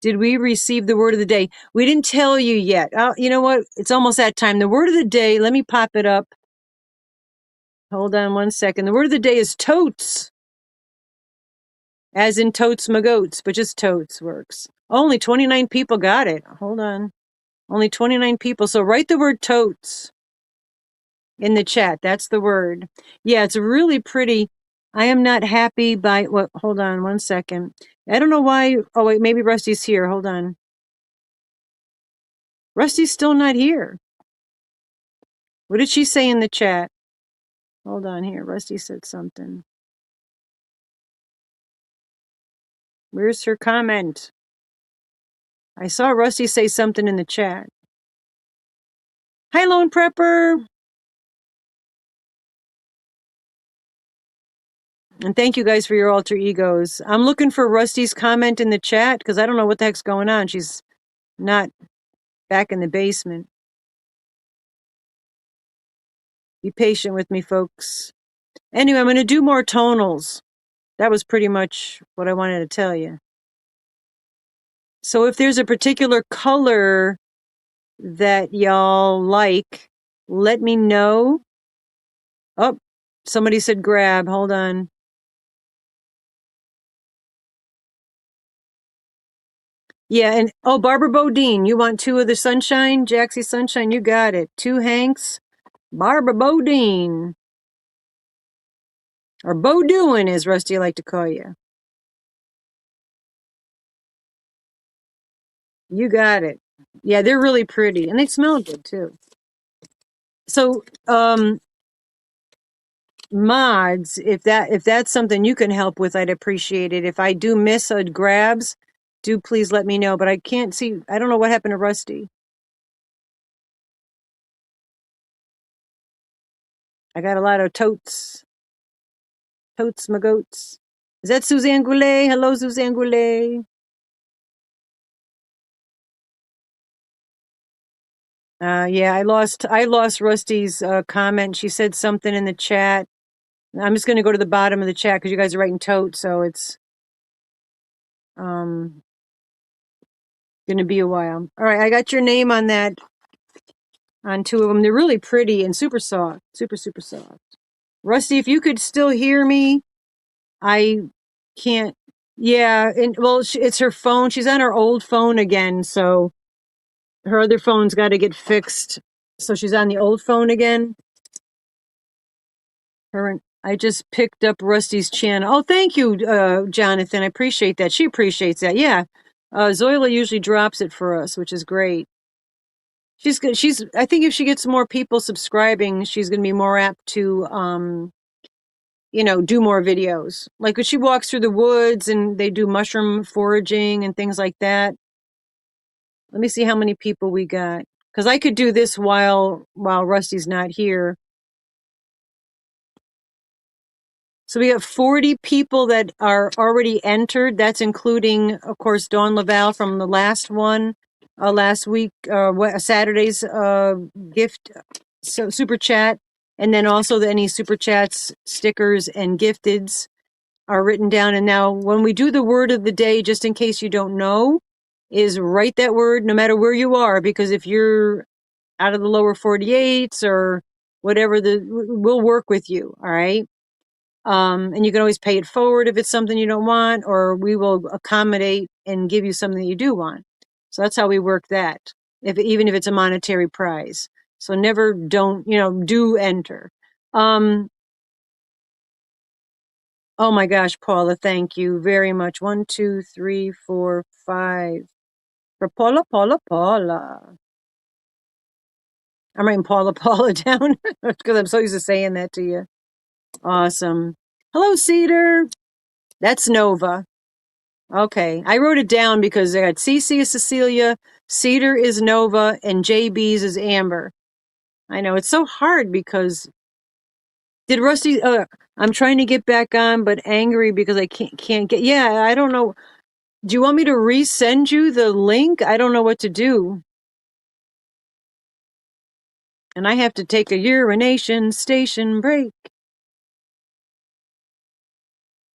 Did we receive the word of the day? We didn't tell you yet. You know what? It's almost that time. The word of the day, let me pop it up. Hold on one second. The word of the day is totes. As in totes my goats, but just totes works. Only 29 people got it. Hold on. Only 29 people. So write the word totes in the chat. That's the word. Yeah, it's really pretty. I am not happy by what. Hold on one second. I don't know why. Oh, wait, maybe Rusty's here. Hold on. Rusty's still not here. What did she say in the chat? Hold on here. Rusty said something. Where's her comment? I saw Rusty say something in the chat. Hi, Lone Prepper. And thank you guys for your alter egos. I'm looking for Rusty's comment in the chat because I don't know what the heck's going on. She's not back in the basement. Be patient with me, folks. Anyway, I'm going to do more tonals. That was pretty much what I wanted to tell you. So if there's a particular color that y'all like, let me know. Oh, somebody said grab. Hold on. Yeah, and oh, Barbara Bodine, you want 2 of the Sunshine? Jaxie Sunshine, you got it. 2 Hanks. Barbara Bodine. Or Bo-doin, as Rusty like to call you. You got it. Yeah, they're really pretty. And they smell good, too. So, mods, if that's something you can help with, I'd appreciate it. If I do miss a grabs, do please let me know. But I can't see. I don't know what happened to Rusty. I got a lot of totes. Totes my goats. Is that Suzanne Goulet? Hello, Suzanne Goulet. Yeah, I lost Rusty's comment. She said something in the chat. I'm just going to go to the bottom of the chat because you guys are writing tote, so it's going to be a while. All right, I got your name on that, on 2 of them. They're really pretty and super soft, super, super soft. Rusty, if you could still hear me, I can't. Yeah, and well, it's her phone. She's on her old phone again, so her other phone's got to get fixed. So she's on the old phone again. I just picked up Rusty's channel. Oh, thank you, Jonathan. I appreciate that. She appreciates that. Yeah. Zoila usually drops it for us, which is great. She's good. I think if she gets more people subscribing, she's going to be more apt to, do more videos. Like when she walks through the woods and they do mushroom foraging and things like that. Let me see how many people we got. Because I could do this while Rusty's not here. So we have 40 people that are already entered. That's including, of course, Dawn Laval from the last one, last week, Saturday's gift, super chat. And then also any super chats, stickers, and gifteds are written down. And now when we do the word of the day, just in case you don't know, is write that word no matter where you are. Because if you're out of the lower 48s or whatever, we'll work with you. All right. And you can always pay it forward if it's something you don't want, or we will accommodate and give you something that you do want. So that's how we work that, even if it's a monetary prize. So never do enter. Oh my gosh, Paula, thank you very much. 1, 2, 3, 4, 5. For Paula, Paula, Paula. I'm writing Paula, Paula down because I'm so used to saying that to you. Awesome. Hello, Cedar. That's Nova. Okay, I wrote it down because I got CC is Cecilia, Cedar is Nova, and JB's is Amber. I know it's so hard because did Rusty? I'm trying to get back on, but angry because I can't get. Yeah, I don't know. Do you want me to resend you the link? I don't know what to do. And I have to take a urination station break.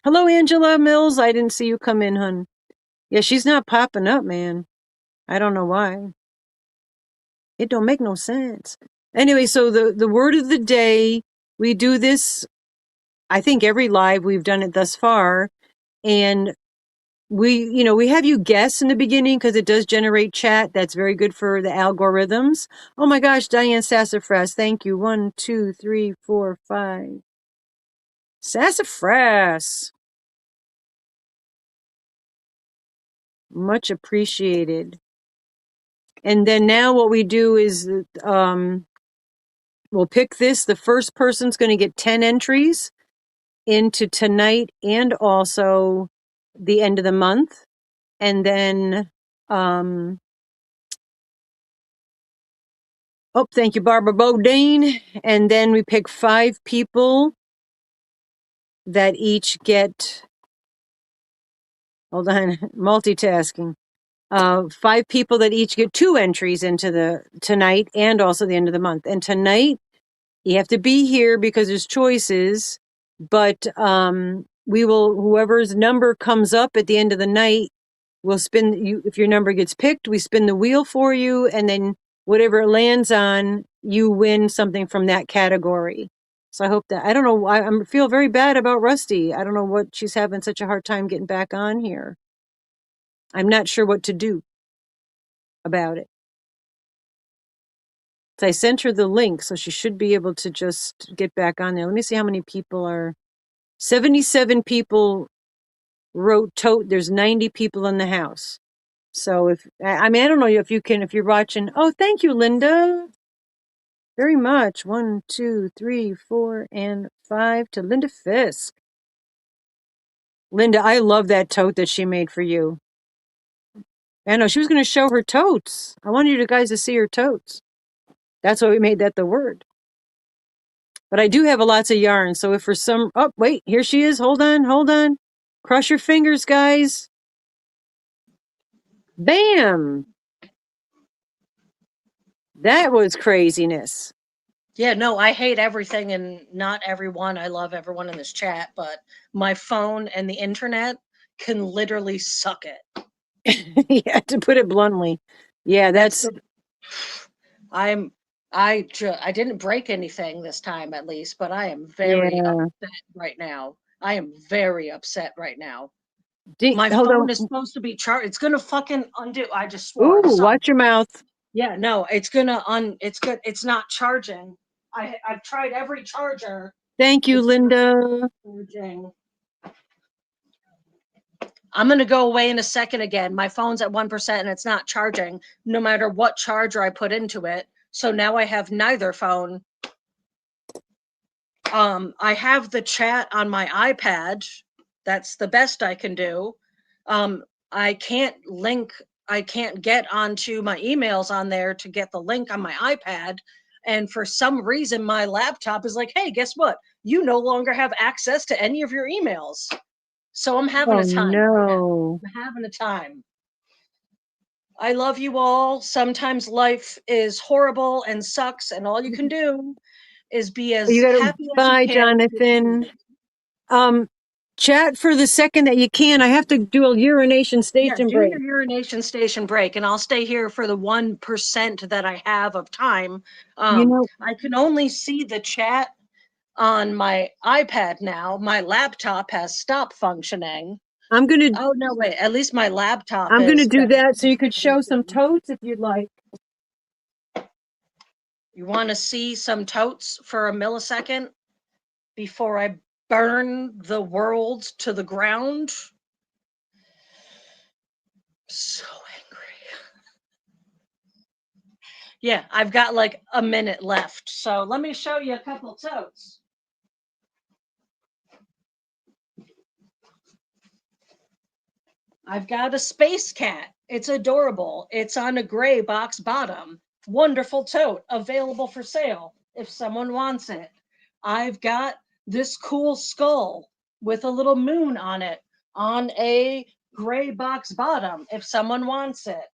Hello, Angela Mills. I didn't see you come in, hun. Yeah, she's not popping up, man. I don't know why. It don't make no sense. Anyway, so the word of the day, we do this, I think every live we've done it thus far. And we have you guess in the beginning because it does generate chat. That's very good for the algorithms. Oh my gosh, Diane Sassafras, thank you. 1, 2, 3, 4, 5. Sassafras. Much appreciated. And then now what we do is we'll pick this. The first person's going to get 10 entries into tonight and also the end of the month. And then, oh, thank you, Barbara Bodine. And then we pick 5 people that each get, hold on, multitasking. 5 people that each get 2 entries into the tonight and also the end of the month. And tonight, you have to be here because there's choices, but we will, whoever's number comes up at the end of the night, we'll spin you. If your number gets picked, we spin the wheel for you, and then whatever it lands on, you win something from that category. So I hope that, I don't know, I feel very bad about Rusty. I don't know what she's having such a hard time getting back on here. I'm not sure what to do about it. So I sent her the link, so she should be able to just get back on there. Let me see how many people are. 77 people wrote tote. There's 90 people in the house. So I don't know if you're watching. Oh, thank you, Linda. Very much. 1, 2, 3, 4, and 5 to Linda Fisk. Linda, I love that tote that she made for you. I know she was going to show her totes. I wanted you guys to see her totes. That's why we made that the word. But I do have lots of yarn. So if for some, oh, wait, here she is. Hold on. Cross your fingers, guys. Bam. That was craziness. Yeah, no, I hate everything and not everyone. I love everyone in this chat, but my phone and the internet can literally suck it. Yeah, to put it bluntly. Yeah, that's I didn't break anything this time at least, but I am very yeah. upset right now. I am very upset right now. My Hold phone on. is supposed to be charged. It's gonna fucking undo. I just swore. Ooh, I'm sorry. watch your mouth. Yeah, no, it's gonna it's good. It's not charging. I've tried every charger. Thank you, It's not Linda. charging. I'm gonna go away in a second again. My phone's at 1% and it's not charging, no matter what charger I put into it. So now I have neither phone. I have the chat on my iPad. That's the best I can do. I can't link, I can't get onto my emails on there to get the link on my iPad. And for some reason, my laptop is like, hey, guess what? You no longer have access to any of your emails. So I'm having Oh a time right now. no. I'm having a time. I love you all. Sometimes life is horrible and sucks, and all you can do is be You as gotta happy as you bye, can with your Jonathan. feelings. Um, chat for the second that you can. I have to do a urination Yeah, station do break. your urination station break, and I'll stay here for the 1% that I have of time. You know, I can only see the chat on my iPad now. My laptop has stopped functioning. I'm gonna Oh no, wait. At least my laptop I'm gonna is do better. that so you could show some totes if you'd like. You want to see some totes for a millisecond before I burn the world to the ground? So angry. Yeah, I've got like a minute left. So let me show you a couple totes. I've got a space cat. It's adorable. It's on a gray box bottom. Wonderful tote available for sale if someone wants it. I've got this cool skull with a little moon on it on a gray box bottom if someone wants it.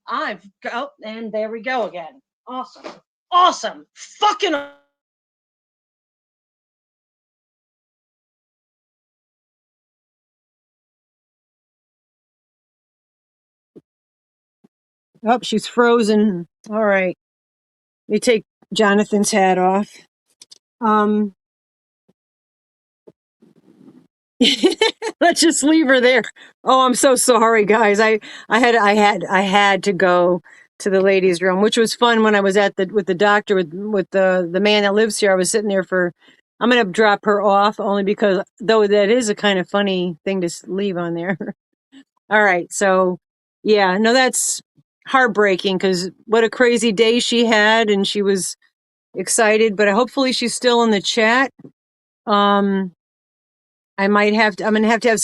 And there we go again. Awesome. Awesome. Fucking Oh, she's frozen. All right. Let me take Jonathan's hat off. Um, let's just leave her there. Oh, I'm so sorry, guys. I had to go to the ladies' room, which was fun when I was at with the doctor with the man that lives here. I was sitting there for. I'm gonna drop her off only because though that is a kind of funny thing to leave on there. All right, so yeah, no, that's heartbreaking because what a crazy day she had, and she was excited. But hopefully, she's still in the chat. Um, I might have to, I'm going to have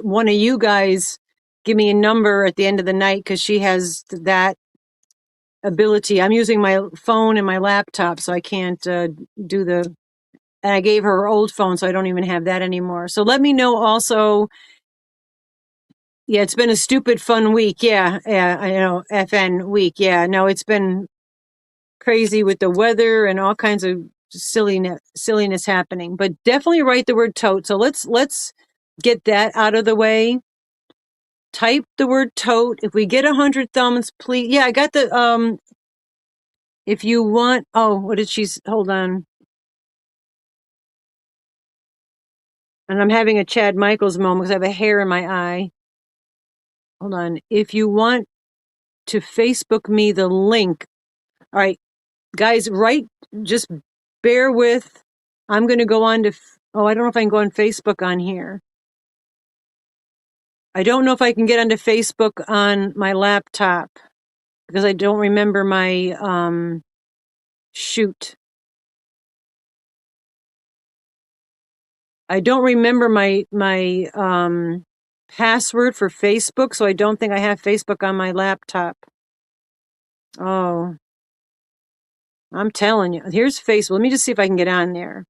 one of you guys give me a number at the end of the night because she has that ability. I'm using my phone and my laptop, so I can't do the, and I gave her old phone, so I don't even have that anymore. So let me know also. Yeah, it's been a stupid fun week. Yeah, yeah, I know. FN week. Yeah, no, it's been crazy with the weather and all kinds of silliness happening. But definitely write the word tote. So let's get that out of the way. Type the word tote. If we get 100 thumbs, please. Yeah, I got the if you want. Oh, what did she? Hold on. And I'm having a Chad Michaels moment because I have a hair in my eye. Hold on. If you want to Facebook me the link. All right, guys, just bear with. I'm going to go on to, oh, I don't know if I can go on Facebook on here. I don't know if I can get onto Facebook on my laptop because I don't remember my, shoot. I don't remember my password for Facebook, so I don't think I have Facebook on my laptop. Oh, I'm telling you. Here's Facebook. Let me just see if I can get on there.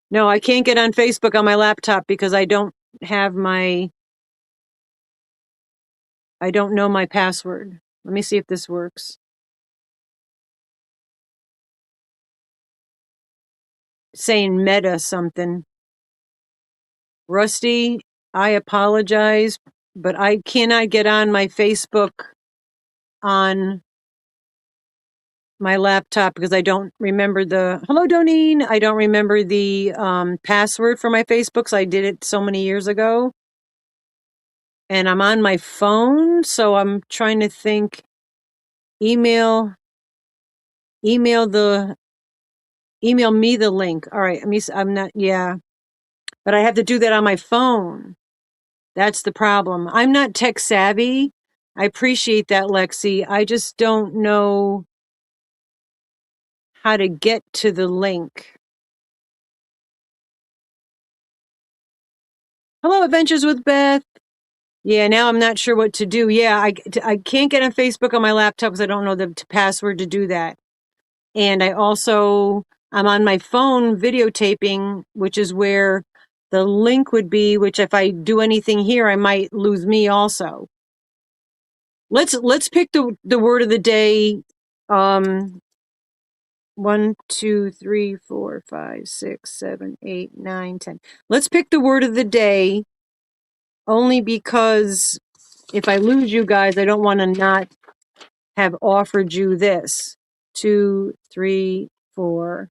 No, I can't get on Facebook on my laptop because I don't have I don't know my password. Let me see if this works. Saying meta something. Rusty, I apologize, but I cannot get on my Facebook on my laptop because I don't remember hello Doneen. I don't remember the password for my Facebook. So I did it so many years ago. And I'm on my phone, so I'm trying to think. Email email the email me the link. All right, I'm not, yeah. But I have to do that on my phone. That's the problem. I'm not tech savvy. I appreciate that, Lexi. I just don't know how to get to the link. Hello, Adventures with Beth. Yeah, now I'm not sure what to do. Yeah, I can't get on Facebook on my laptop because I don't know the password to do that. And I'm on my phone videotaping, which is where the link would be, which if I do anything here, I might lose me also. Let's pick the word of the day. 1, 2, 3, 4, 5, 6, 7, 8, 9, 10. Let's pick the word of the day only because if I lose you guys, I don't want to not have offered you this. 2, 3, 4.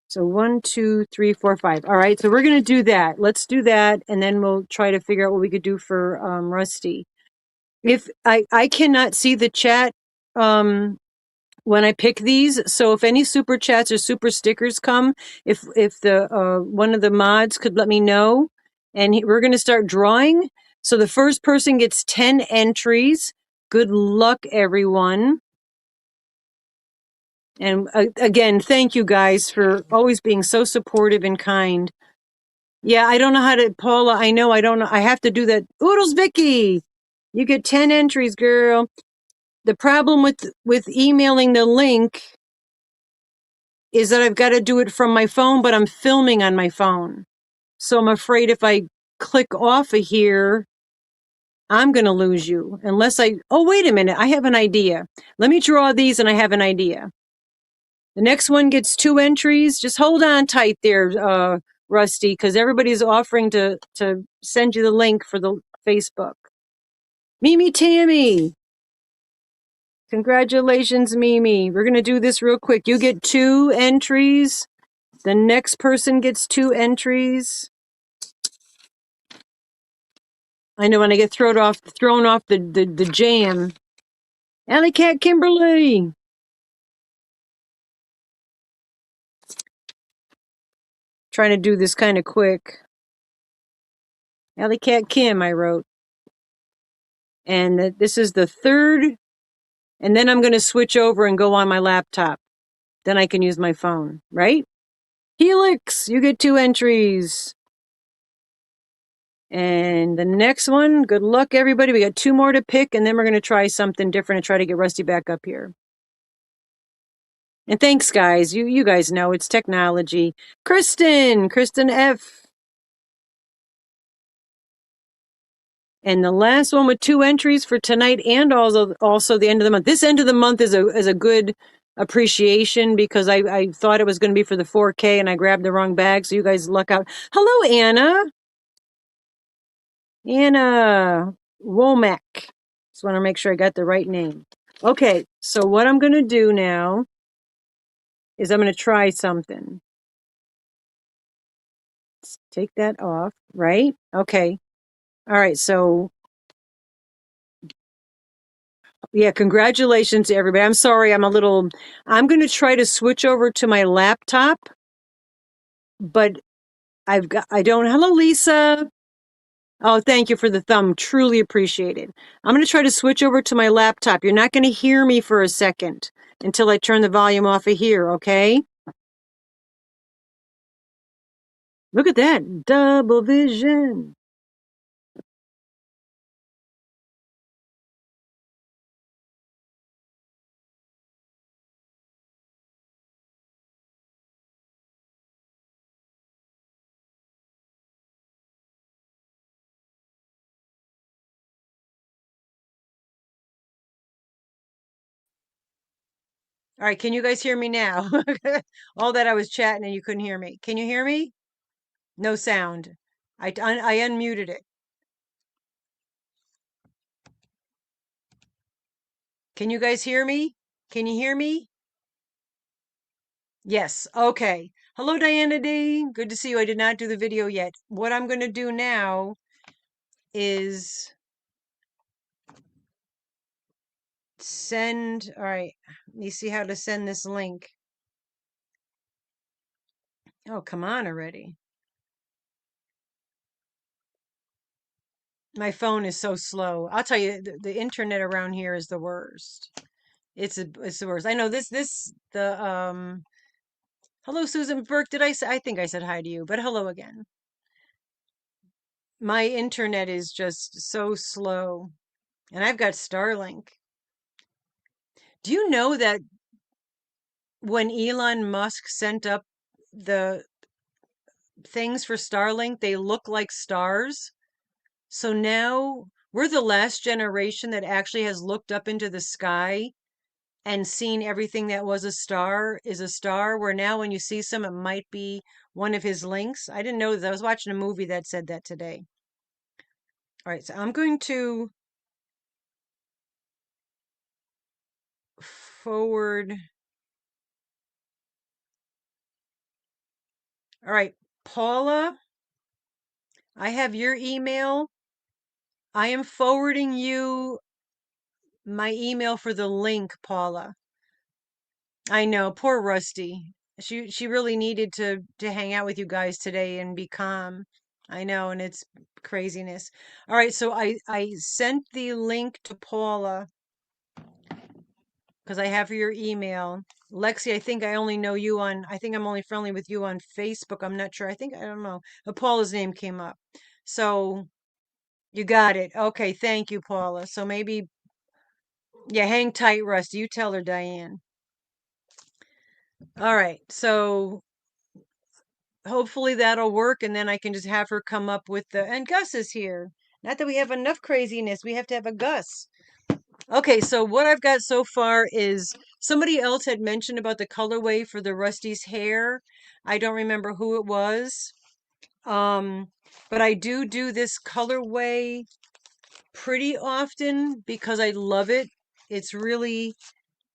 So 1, 2, 3, 4, 5. All right, so we're gonna do that. Let's do that, and then we'll try to figure out what we could do for Rusty. If I cannot see the chat when I pick these, so if any super chats or super stickers come, if the one of the mods could let me know, and we're gonna start drawing. So the first person gets 10 entries. Good luck, everyone. And again, thank you guys for always being so supportive and kind. Yeah, I don't know how to, Paula. I know I don't know. I have to do that. Oodles, Vicky, you get 10 entries, girl. The problem with emailing the link is that I've got to do it from my phone, but I'm filming on my phone. So I'm afraid if I click off of here, I'm going to lose you unless oh, wait a minute. I have an idea. Let me draw these and I have an idea. The next one gets 2 entries. Just hold on tight there, Rusty, because everybody's offering to send you the link for the Facebook. Mimi Tammy. Congratulations, Mimi. We're going to do this real quick. You get 2 entries. The next person gets 2 entries. I know when I get thrown off the jam. Alley Cat Kimberly. Trying to do this kind of quick. Alley Cat Kim, I wrote. And this is the 3rd. And then I'm going to switch over and go on my laptop. Then I can use my phone, right? Helix, you get 2 entries. And the next one, good luck, everybody. We got 2 more to pick, and then we're going to try something different and try to get Rusty back up here. And thanks, guys. You guys know it's technology. Kristen F. And the last one with 2 entries for tonight and also the end of the month. This end of the month is a good appreciation because I thought it was going to be for the 4K and I grabbed the wrong bag. So you guys luck out. Hello, Anna. Anna Womack. Just want to make sure I got the right name. Okay, so what I'm going to do now is I'm going to try something. Let's take that off, right? Okay. All right, so yeah, congratulations to everybody. I'm sorry, I'm going to try to switch over to my laptop, but hello, Lisa. Oh, thank you for the thumb. Truly appreciate it. I'm going to try to switch over to my laptop. You're not going to hear me for a second until I turn the volume off of here, okay? Look at that. Double vision. All right, can you guys hear me now? All that I was chatting and you couldn't hear me. Can you hear me? No sound. I unmuted it. Can you guys hear me? Can you hear me? Yes. Okay. Hello, Diana D. Good to see you. I did not do the video yet. What I'm going to do now is send. All right. Let me see how to send this link. Oh, come on already. My phone is so slow. I'll tell you, the internet around here is the worst. It's the worst. I know the hello, Susan Burke. Did I say? I think I said hi to you, but hello again. My internet is just so slow, and I've got Starlink. Do you know that when Elon Musk sent up the things for Starlink, they look like stars? So now we're the last generation that actually has looked up into the sky and seen everything that was a star is a star, where now when you see some, it might be one of his links. I didn't know that. I was watching a movie that said that today. All right, so I'm going to forward. All right, Paula, I have your email. I am forwarding you my email for the link, Paula. I know, poor Rusty. She really needed to hang out with you guys today and be calm. I know, and it's craziness. All right, so I sent the link to Paula because I have your email. Lexi, I think I think I'm only friendly with you on Facebook. I'm not sure. I don't know. But Paula's name came up. So you got it. Okay, thank you, Paula. So maybe, yeah, hang tight, Rusty. You tell her, Diane. All right, so hopefully that'll work, and then I can just have her come up with and Gus is here. Not that we have enough craziness, we have to have a Gus. Okay, so what I've got so far is somebody else had mentioned about the colorway for the Rusty's hair. I don't remember who it was. Um, but I do this colorway pretty often because I love it. It's really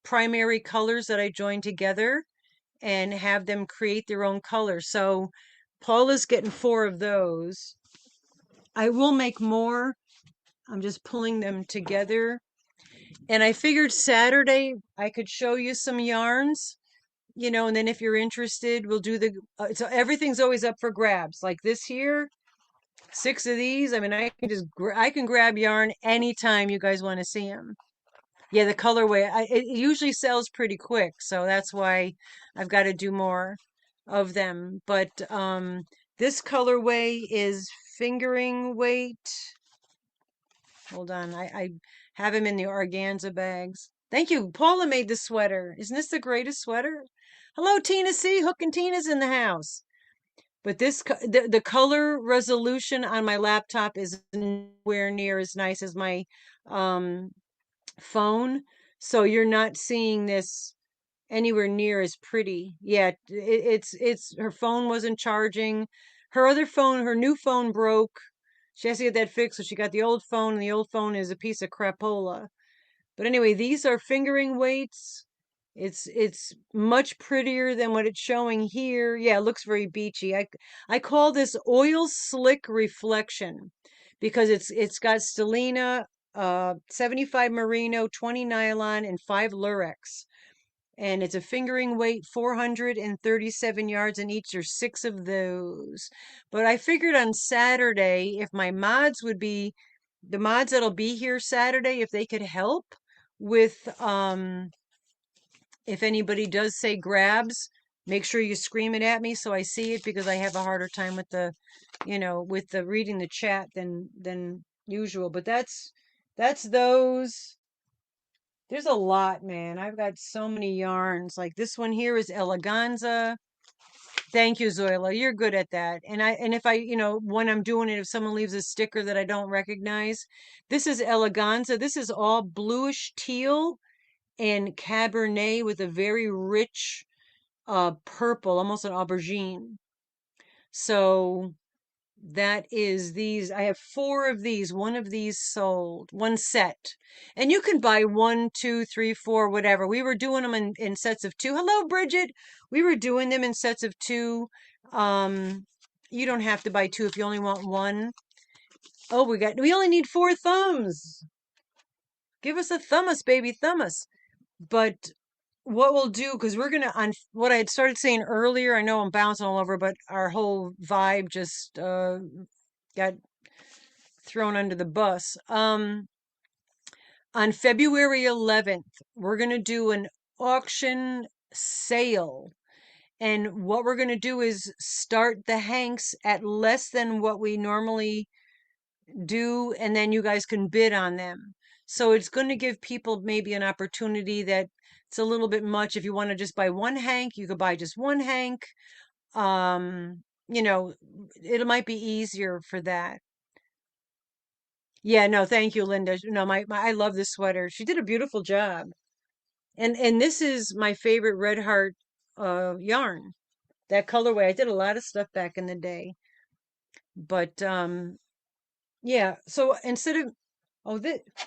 primary colors that I join together and have them create their own color. So Paula's getting 4 of those. I will make more. I'm just pulling them together. And I figured Saturday I could show you some yarns, and then if you're interested, we'll do so everything's always up for grabs. Like this here, 6 of these. I mean, I can grab yarn anytime you guys want to see them. Yeah, the colorway, it usually sells pretty quick, so that's why I've got to do more of them. But this colorway is fingering weight. Hold on, I have him in the organza bags. Thank you. Paula made the sweater. Isn't this the greatest sweater? Hello, Tina C. Hook and Tina's in the house. But the color resolution on my laptop is nowhere near as nice as my um phone. So you're not seeing this anywhere near as pretty. Yeah, it's her phone wasn't charging. Her other phone, her new phone broke. She has to get that fixed, so she got the old phone, and the old phone is a piece of crapola. But anyway, these are fingering weights. It's much prettier than what it's showing here. Yeah, it looks very beachy. I call this oil slick reflection because it's got stellina, 75 merino, 20 nylon, and 5 lurex. And it's a fingering weight, 437 yards in each. There's 6 of those. But I figured on Saturday, if my mods would be the mods that'll be here Saturday, if they could help with if anybody does say grabs, make sure you scream it at me so I see it, because I have a harder time with the reading the chat than usual. But that's those. There's a lot, man. I've got so many yarns. Like this one here is eleganza. Thank you, Zoila. You're good at that. And if I, when I'm doing it, if someone leaves a sticker that I don't recognize, this is eleganza. This is all bluish teal and cabernet with a very rich purple, almost an aubergine. So that is these. I have 4 of these. One of these sold, one set. And you can buy 1, 2, 3, 4, whatever. We were doing them in sets of 2. Hello, Bridget. We were doing them in sets of 2. Um, you don't have to buy 2 if you only want 1. Oh, we only need 4 thumbs. Give us a thumb baby, thumb us. But what we'll do, because we're gonna on what I had started saying earlier, I know I'm bouncing all over, but our whole vibe just got thrown under the bus. On February 11th, we're gonna do an auction sale. And what we're gonna do is start the hanks at less than what we normally do, and then you guys can bid on them. So it's going to give people maybe an opportunity that it's a little bit much. If you want to just buy one hank, you could buy just one hank. You know, it might be easier for that. Yeah, no, thank you, Linda. No, I love this sweater. She did a beautiful job. And this is my favorite Red Heart yarn. That colorway. I did a lot of stuff back in the day. But yeah, so instead of Oh,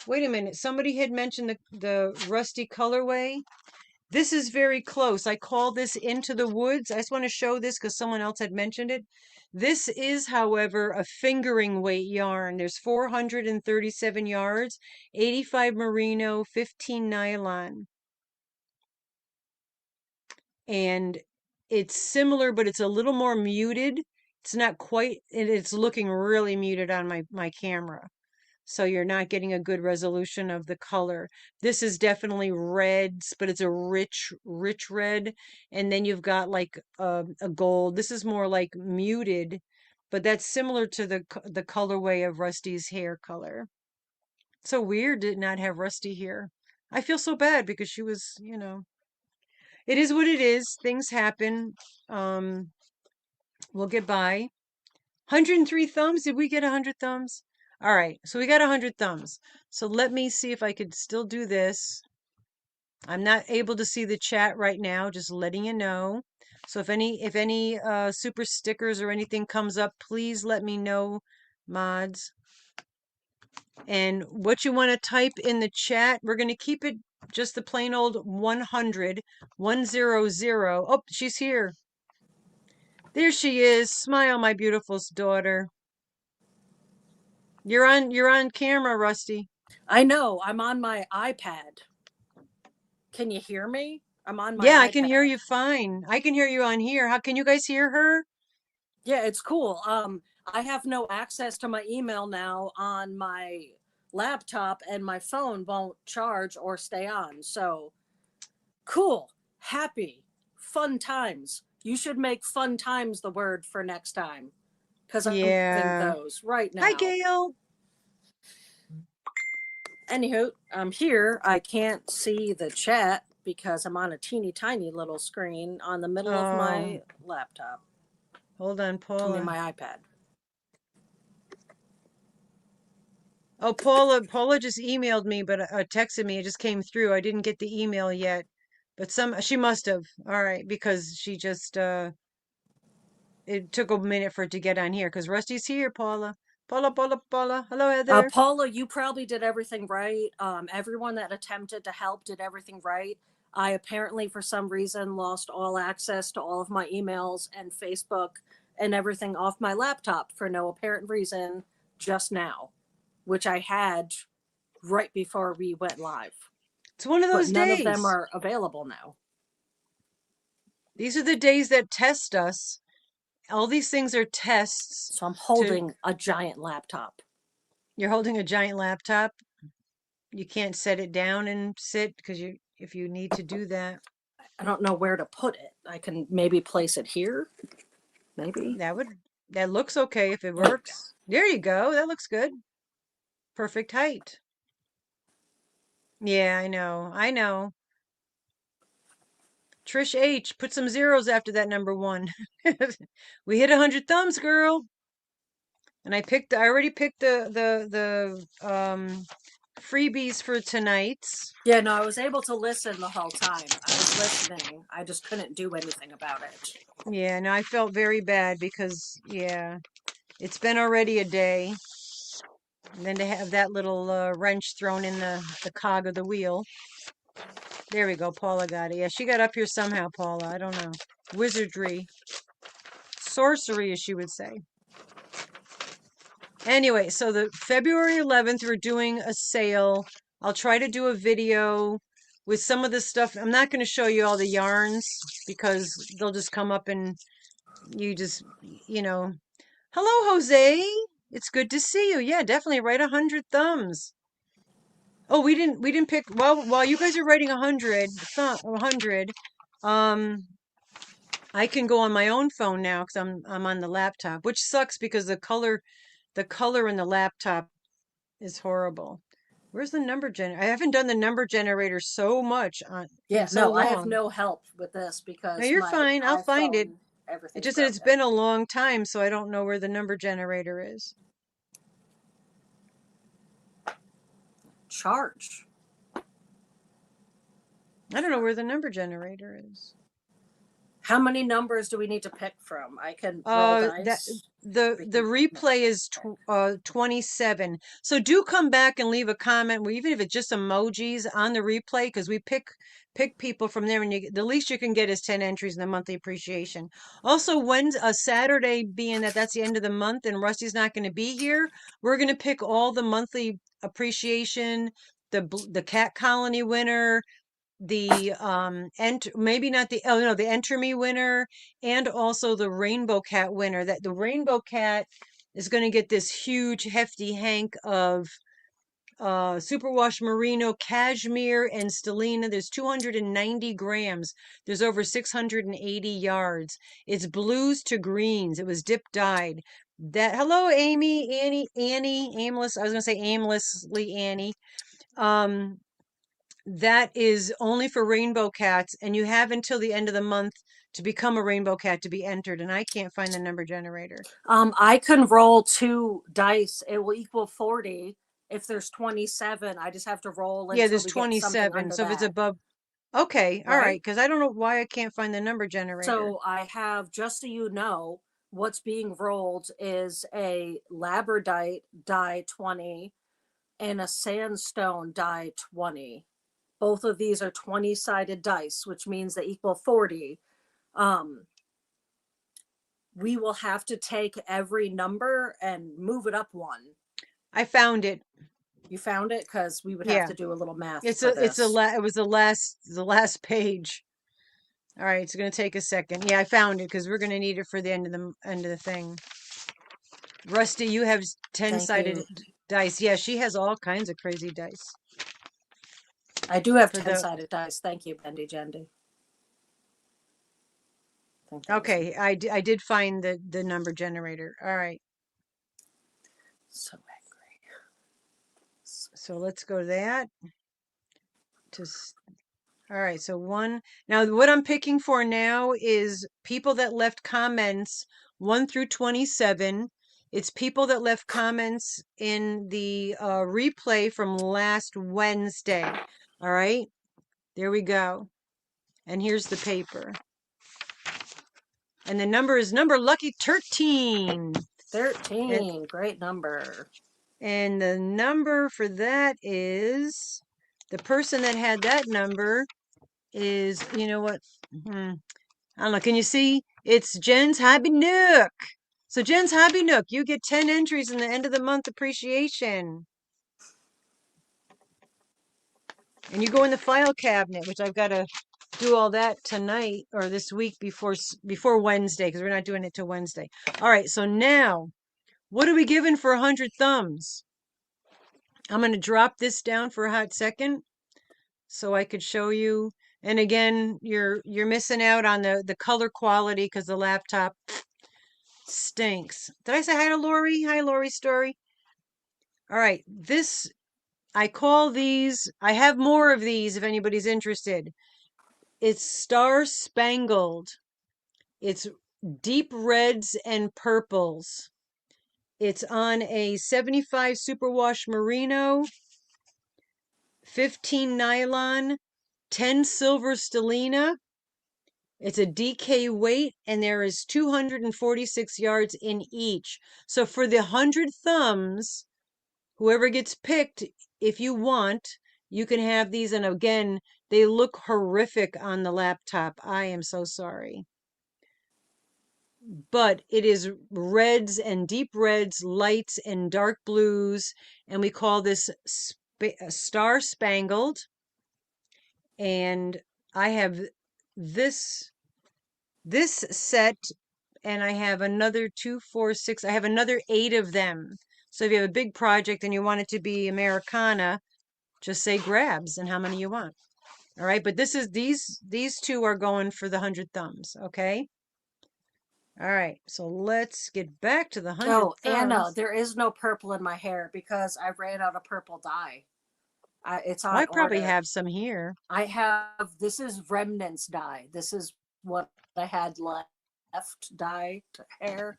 wait a minute. Somebody had mentioned the rusty colorway. This is very close. I call this Into the Woods. I just want to show this because someone else had mentioned it. This is, however, a fingering weight yarn. There's 437 yards, 85 merino, 15 nylon. And it's similar, but it's a little more muted. It's not quite, it's looking really muted on my camera. So you're not getting a good resolution of the color. This is definitely reds, but it's a rich red. And then you've got like a gold. This is more like muted, but that's similar to the colorway of Rusty's hair color. So weird to not have Rusty here. I feel so bad because she was, it is what it is. Things happen. Um, we'll get by. 103 thumbs. Did we get 100 thumbs? All right, so we got 100 thumbs. So let me see if I could still do this. I'm not able to see the chat right now, just letting you know. So if any super stickers or anything comes up, please let me know, mods. And what you want to type in the chat, we're going to keep it just the plain old 100, 100. Oh, she's here. There she is. Smile, my beautiful daughter. You're on camera, Rusty. I know. I'm on my iPad. Can you hear me? I'm on my Yeah, I can hear iPad. you fine. I can hear you on here. How can you guys hear her? Yeah, it's cool. I have no access to my email now on my laptop, and my phone won't charge or stay on. So cool, happy, fun times. You should make fun times the word for next time, because I'm having Yeah. those right Hi, now. Gail. Anywho, I'm here. I can't see the chat because I'm on a teeny tiny little screen on the middle of Oh, my laptop. hold on, Paula. My iPad. Oh, Paula just emailed me, but texted me. It just came through. I didn't get the email yet, but she must have. All right, because she just it took a minute for it to get on here because Rusty's here, Paula. Paula. Hello, Heather. Paula, you probably did everything right. Everyone that attempted to help did everything right. I apparently, for some reason, lost all access to all of my emails and Facebook and everything off my laptop for no apparent reason just now, which I had right before we went live. It's one of But those none of them days. are available now. These are the days that test us. All these things are tests So I'm to holding a giant laptop. you're holding a giant laptop. You can't set it down and sit because if you need to do that, I don't know where to put it. I can maybe place it here. Maybe. that looks okay if it There you go. works. There you go. That looks good. Perfect height. Yeah, I know. I know. Trish H, put some zeros after that number one. We hit 100 thumbs, girl. And I already picked the freebies for tonight's. Yeah, no, I was able to listen the whole time. I was listening. I just couldn't do anything about it. Yeah, no, I felt very bad because yeah, it's been already a day. And then to have that little wrench thrown in the cog of the wheel. There we go. Paula got it. Yeah, she got up here somehow, Paula. I don't know. Wizardry. Sorcery, as she would say. Anyway, so the February 11th, we're doing a sale. I'll try to do a video with some of the stuff. I'm not going to show you all the yarns because they'll just come up and you just, you know. Hello, Jose. It's good to see you. Yeah, definitely write 100 thumbs. Oh, we didn't pick while you guys are writing 100, I can go on my own phone now because I'm on the laptop, which sucks because the color in the laptop is horrible. Where's the number gen? I haven't done the number generator so much in Yeah, so no, I have long. no help with this No, because you're my fine. I'll find it. iPhone, It everything's just that it's broken. been a long time, so I don't know where the number generator is. Charge. I don't know where the number generator is. How many numbers do we need to pick from? I can roll That dice. We the can. replay is 27. So do come back and leave a comment, even if it's just emojis on the replay, because we pick people from there, and the least you can get is 10 entries in the monthly appreciation. Also, when's a Saturday, being that that's the end of the month and Rusty's not going to be here, we're going to pick all the monthly appreciation, the cat colony winner, the maybe not the oh no the enter me winner, and also the rainbow cat winner. That the rainbow cat is going to get this huge hefty hank of superwash merino cashmere and stellina. There's 290 grams. There's over 680 yards. It's blues to greens. It was dip dyed. That hello Amy, Annie aimless, I was going to say aimlessly Annie. That is only for rainbow cats, and you have until the end of the month to become a rainbow cat to be entered, and I can't find the number generator. I can roll 2 dice. It will equal 40. If there's 27, I just have to roll Yeah, until there's we get something 27. under So if it's that, above, okay, all right, right? because I don't know why I can't find the number generator. So I have, just so you know, what's being rolled is a labradite die 20 and a sandstone die 20. Both of these are 20-sided dice, which means they equal 40. We will have to take every number and move it up 1. I found it. You found it? Because we would have Yeah, to do a little math it's for a it's a this. it was the last page. All right, it's gonna take a second. Yeah, I found it because we're gonna need it for the end of the thing. Rusty, you have Thank 10-sided you. dice. Yeah, she has all kinds of crazy dice I do have for the. 10-sided dice. Thank you, Bendy Jendy. Okay, I did find the number generator. All right, So angry. so let's go to that. All right, so one. Now, what I'm picking for now is people that left comments 1 through 27. It's people that left comments in the replay from last Wednesday. All right, there we go. And here's the paper. And the number is number lucky 13. 13. Great number. And the number for that is the person that had that number is, you know what? I don't know. Can you see? It's Jen's Hobby Nook. So Jen's Hobby Nook, you get 10 entries in the end of the month appreciation. And you go in the file cabinet, which I've got to do all that tonight or this week before Wednesday, because we're not doing it till Wednesday. All right, so now, what are we giving for 100 thumbs? I'm going to drop this down for a hot second so I could show you. And again, you're missing out on the color quality because the laptop stinks. Did I say hi to Lori? Hi, Lori Story. All right, I call these, I have more of these if anybody's interested. It's Star Spangled. It's deep reds and purples. It's on a 75 superwash merino, 15 nylon, 10 silver stellina. It's a DK weight, and there is 246 yards in each. So for the 100 thumbs, whoever gets picked, if you want, you can have these. And again, they look horrific on the laptop. I am so sorry. But it is reds and deep reds, lights and dark blues. And we call this Star Spangled. And I have this set, and I have another 2, 4, 6. I have another 8 of them. So if you have a big project and you want it to be Americana, just say grabs and how many you want. All right, but this is these two are going for the 100 thumbs. Okay. All right, so let's get back to the 100 Oh, Anna, thumbs. there is no purple in my hair because I ran out of purple dye. It's Well, I on probably order. have some here. I have, this is remnants dye. This is what I had left dyed hair,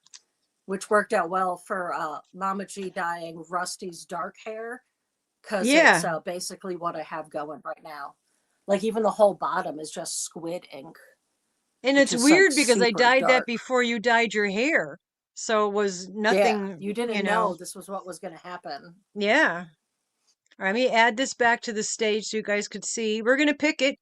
which worked out well for Mama G dyeing Rusty's dark hair because it's Yeah, basically what I have going right now. Like even the whole bottom is just squid ink, and which it's is like weird because I super dyed that dark. before you dyed your hair. So it was Yeah, nothing, you didn't know this was what was going to happen. Yeah. All right, let me add this back to the stage so you guys could see. We're going to pick it.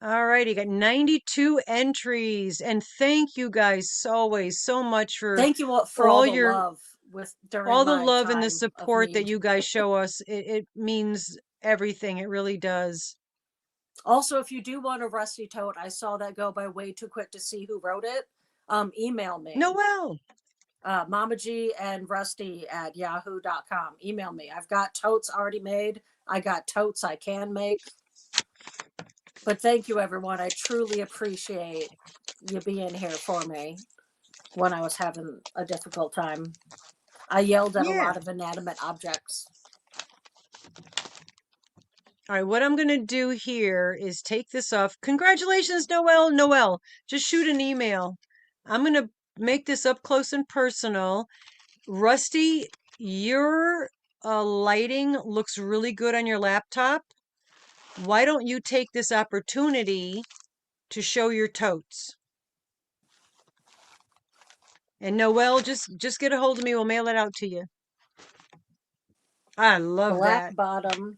All right, you got 92 entries. And thank you guys always so much for Thank you for all all the your love during all the my love and the time of support that need. you guys show us. It means everything. It really does. Also, if you do want a Rusty Tote, I saw that go by way too quick to see who wrote it. Email me. Noel. Mama G and Rusty at yahoo.com. Email me. I've got totes already made. I got totes I can make. But thank you, everyone. I truly appreciate you being here for me when I was having a difficult time. I yelled at a Yeah. lot of inanimate objects. All right, what I'm going to do here is take this off. Congratulations, Noelle. Noelle, just shoot an email. I'm going to make this up close and personal. Rusty, your lighting looks really good on your laptop. Why don't you take this opportunity to show your totes? And Noelle, just get a hold of me. We'll mail it out to you. I love Black that. bottom.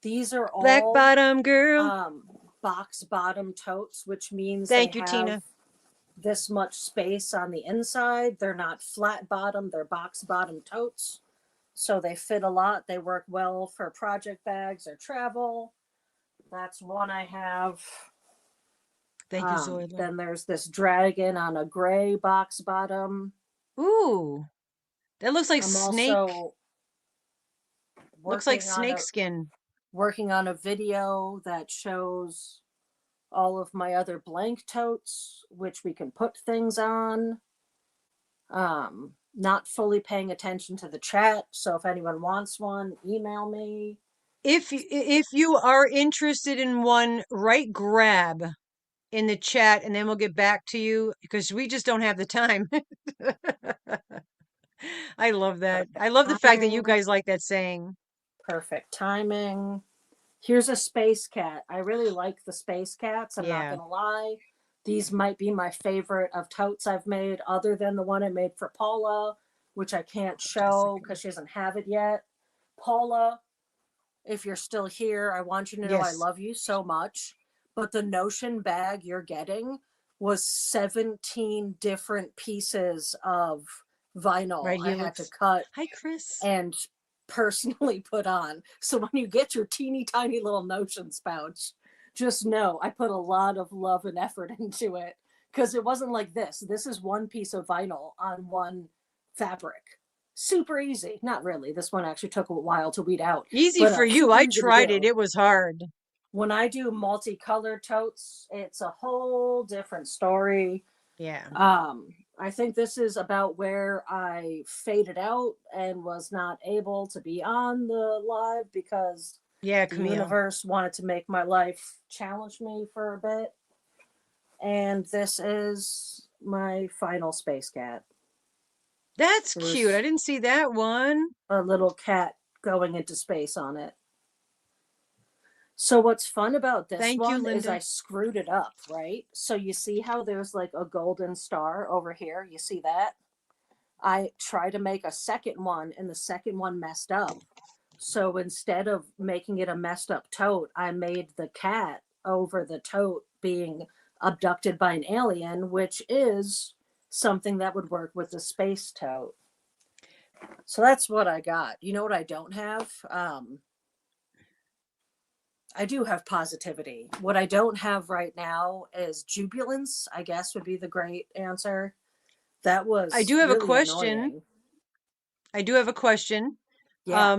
These are Black all bottom girl. box bottom totes, which means they Thank you, have Tina. this much space on the inside. They're not flat bottom, they're box bottom totes. So they fit a lot. They work well for project bags or travel. That's one I have. Thank you, Zoidler. Then there's this dragon on a gray box bottom. Ooh, that looks like I'm snake. also Looks like working on snake a skin. video that shows all of my other blank totes, which we can put things on. Not fully paying attention to the chat, so if anyone wants one, email me. If you are interested in one, write grab in the chat and then we'll get back to you because we just don't have the time. I love that. I love the fact that you Timing, guys like that saying. perfect timing. Here's a space cat. I really like the space cats. I'm not Yeah. gonna lie. These might be my favorite of totes I've made, other than the one I made for Paula, which I can't show because she doesn't have it yet. Paula, if you're still here, I want you to know I Yes. love you so much. But the Notion bag you're getting was 17 different pieces of vinyl Right I here had to looks. cut Hi, Chris. and personally put on. So when you get your teeny tiny little Notion pouch, just know I put a lot of love and effort into it because it wasn't like this. This is one piece of vinyl on one fabric. Super easy. Not really. This one actually took a while to weed out, Easy but for you. super I easy to tried it. do. It was hard. When I do multicolored totes, it's a whole different story. Yeah. I think this is about where I faded out and was not able to be on the live because Yeah, the Camille. universe wanted to make my life challenge me for a bit. And this is my final space cat. That's cute. I There's didn't see that one. a little cat going into space on it. So what's fun about this Thank you, one is Linda. I screwed it up, right? So you see how there's like a golden star over here? You see that? I tried to make a second one and the second one messed up. So instead of making it a messed up tote, I made the cat over the tote being abducted by an alien, which is something that would work with the space tote. So that's what I got. You know what I don't have? I do have positivity. What I don't have right now is jubilance, I guess would be the great answer. That I was do have a really question. annoying. I do have a question. Yeah.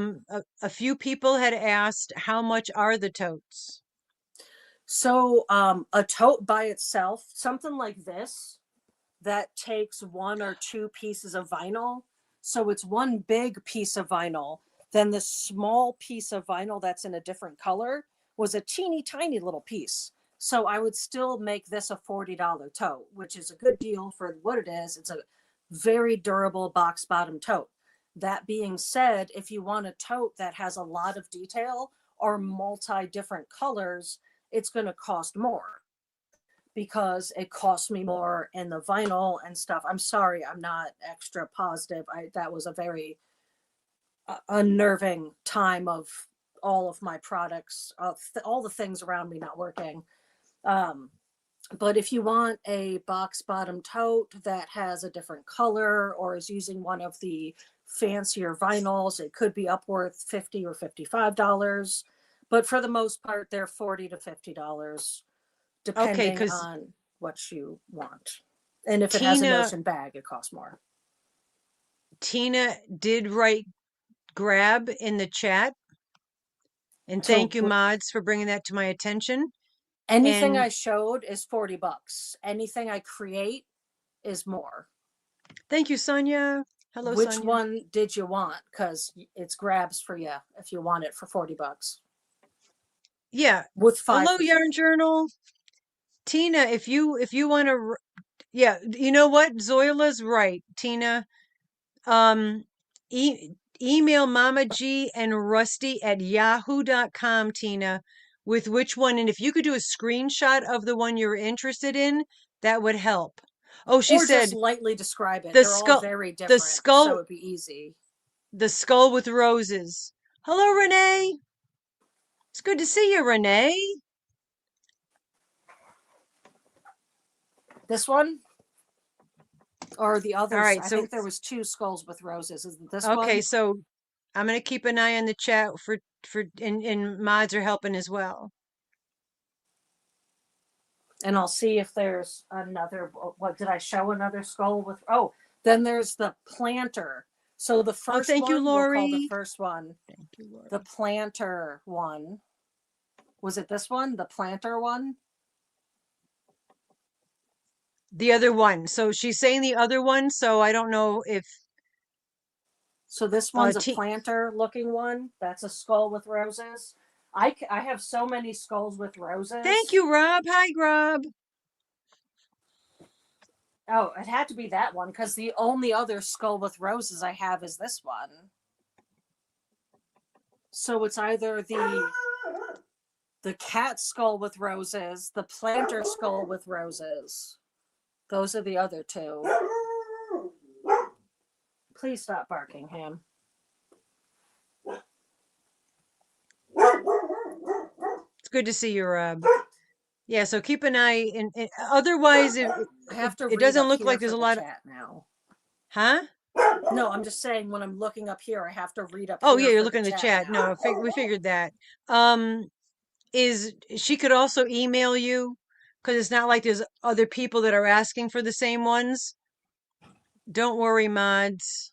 A few people had asked how much are the totes? So a tote by itself, something like this, that takes one or two pieces of vinyl. So it's one big piece of vinyl. Then the small piece of vinyl that's in a different color was a teeny tiny little piece. So I would still make this a $40 tote, which is a good deal for what it is. It's a very durable box bottom tote. That being said, if you want a tote that has a lot of detail or multi different colors, it's going to cost more because it costs me more in the vinyl and stuff. I'm sorry, I'm not extra positive. That was a very unnerving time of all of my products, all the things around me not working. Um, but if you want a box bottom tote that has a different color or is using one of the fancier vinyls, it could be upwards $50 or $55. But for the most part, they're $40 to $50 Okay, depending because on what you want. And if it has a Tina Notion bag, it costs more. Tina did write grab in the chat, and So thank you, mods, for bringing that to my attention. anything And I showed is $40. Anything I create is more. thank you, Sonia. Hello, Which Sonia. one did you want? Because it's grabs for you if you want it for $40. Yeah. with 5 Hello, for Yarn free. Journal. Tina, if you want to, yeah, you know what? Zoila's right, Tina. Um, e email Mama G and Rusty at yahoo.com, Tina, with which one, and if you could do a screenshot of the one you're interested in, that would help. Oh, she Or just said lightly describe it. the They're all skull, very the different, so skull, it'd be easy. the skull with roses. Hello, Renee. It's good to see you, Renee. This one or the All others? right, I so think there was 2 skulls with roses. Is it this okay, one? so I'm gonna keep an eye on the chat and mods are helping as well. And I'll see if there's another. What did I show? Another skull with? Oh, then there's the planter. So the Oh, first thank you, one, we'll call the Lori. first one Thank you, the Lori. planter one. Was it this one? The planter one? The other one. So she's saying the other one. So I don't know if So this one's a T. planter looking one. That's a skull with roses. I have so many skulls with Thank roses. you, Rob. Hi, Rob. Oh, it had to be that one because the only other skull with roses I have is this one. So it's either the cat skull with roses, the planter skull with roses. Those are the other 2. Please stop barking, Ham. It's good to see you, Rob. Yeah. So keep an eye. And otherwise, I have to it read doesn't up look here like there's for a the lot of, chat now. huh? No, I'm just saying when I'm looking up here, I have to read up Oh yeah, here you're for the looking at the chat chat. now. No, we figured that. Um, is she could also email you because it's not like there's other people that are asking for the same ones. Don't worry, mods.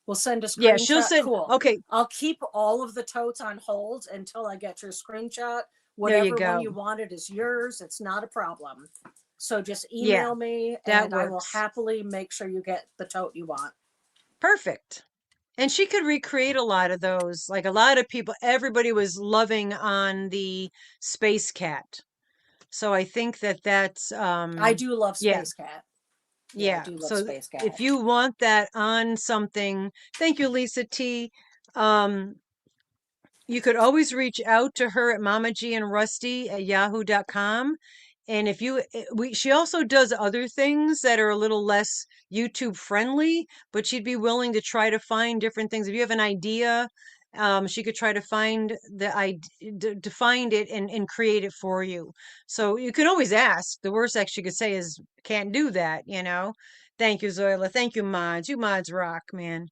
We'll send a Yeah, she'll screenshot. send. Cool. Okay, I'll keep all of the totes on hold until I get your screenshot. there you Whatever one go. you wanted is yours. It's not a problem. So just Yeah, email me that and I will works. happily make sure you get the tote you want. Perfect. And she could recreate a lot of those. Like a lot of people, everybody was loving on the Space Cat. So I think that that's I do love yeah, Space Cat. Yeah, I yeah. do love So Space if Cat. you want that on something, thank you, Lisa T. Um, you could always reach out to her at Mama G and Rusty at yahoo.com. And if you, she also does other things that are a little less YouTube friendly, but she'd be willing to try to find different things. If you have an idea, she could try to find to find it and create it for you. So you can always ask. The worst that she could say is can't do that, you know. Thank you, Zoila. Thank you, mods. You mods rock, man.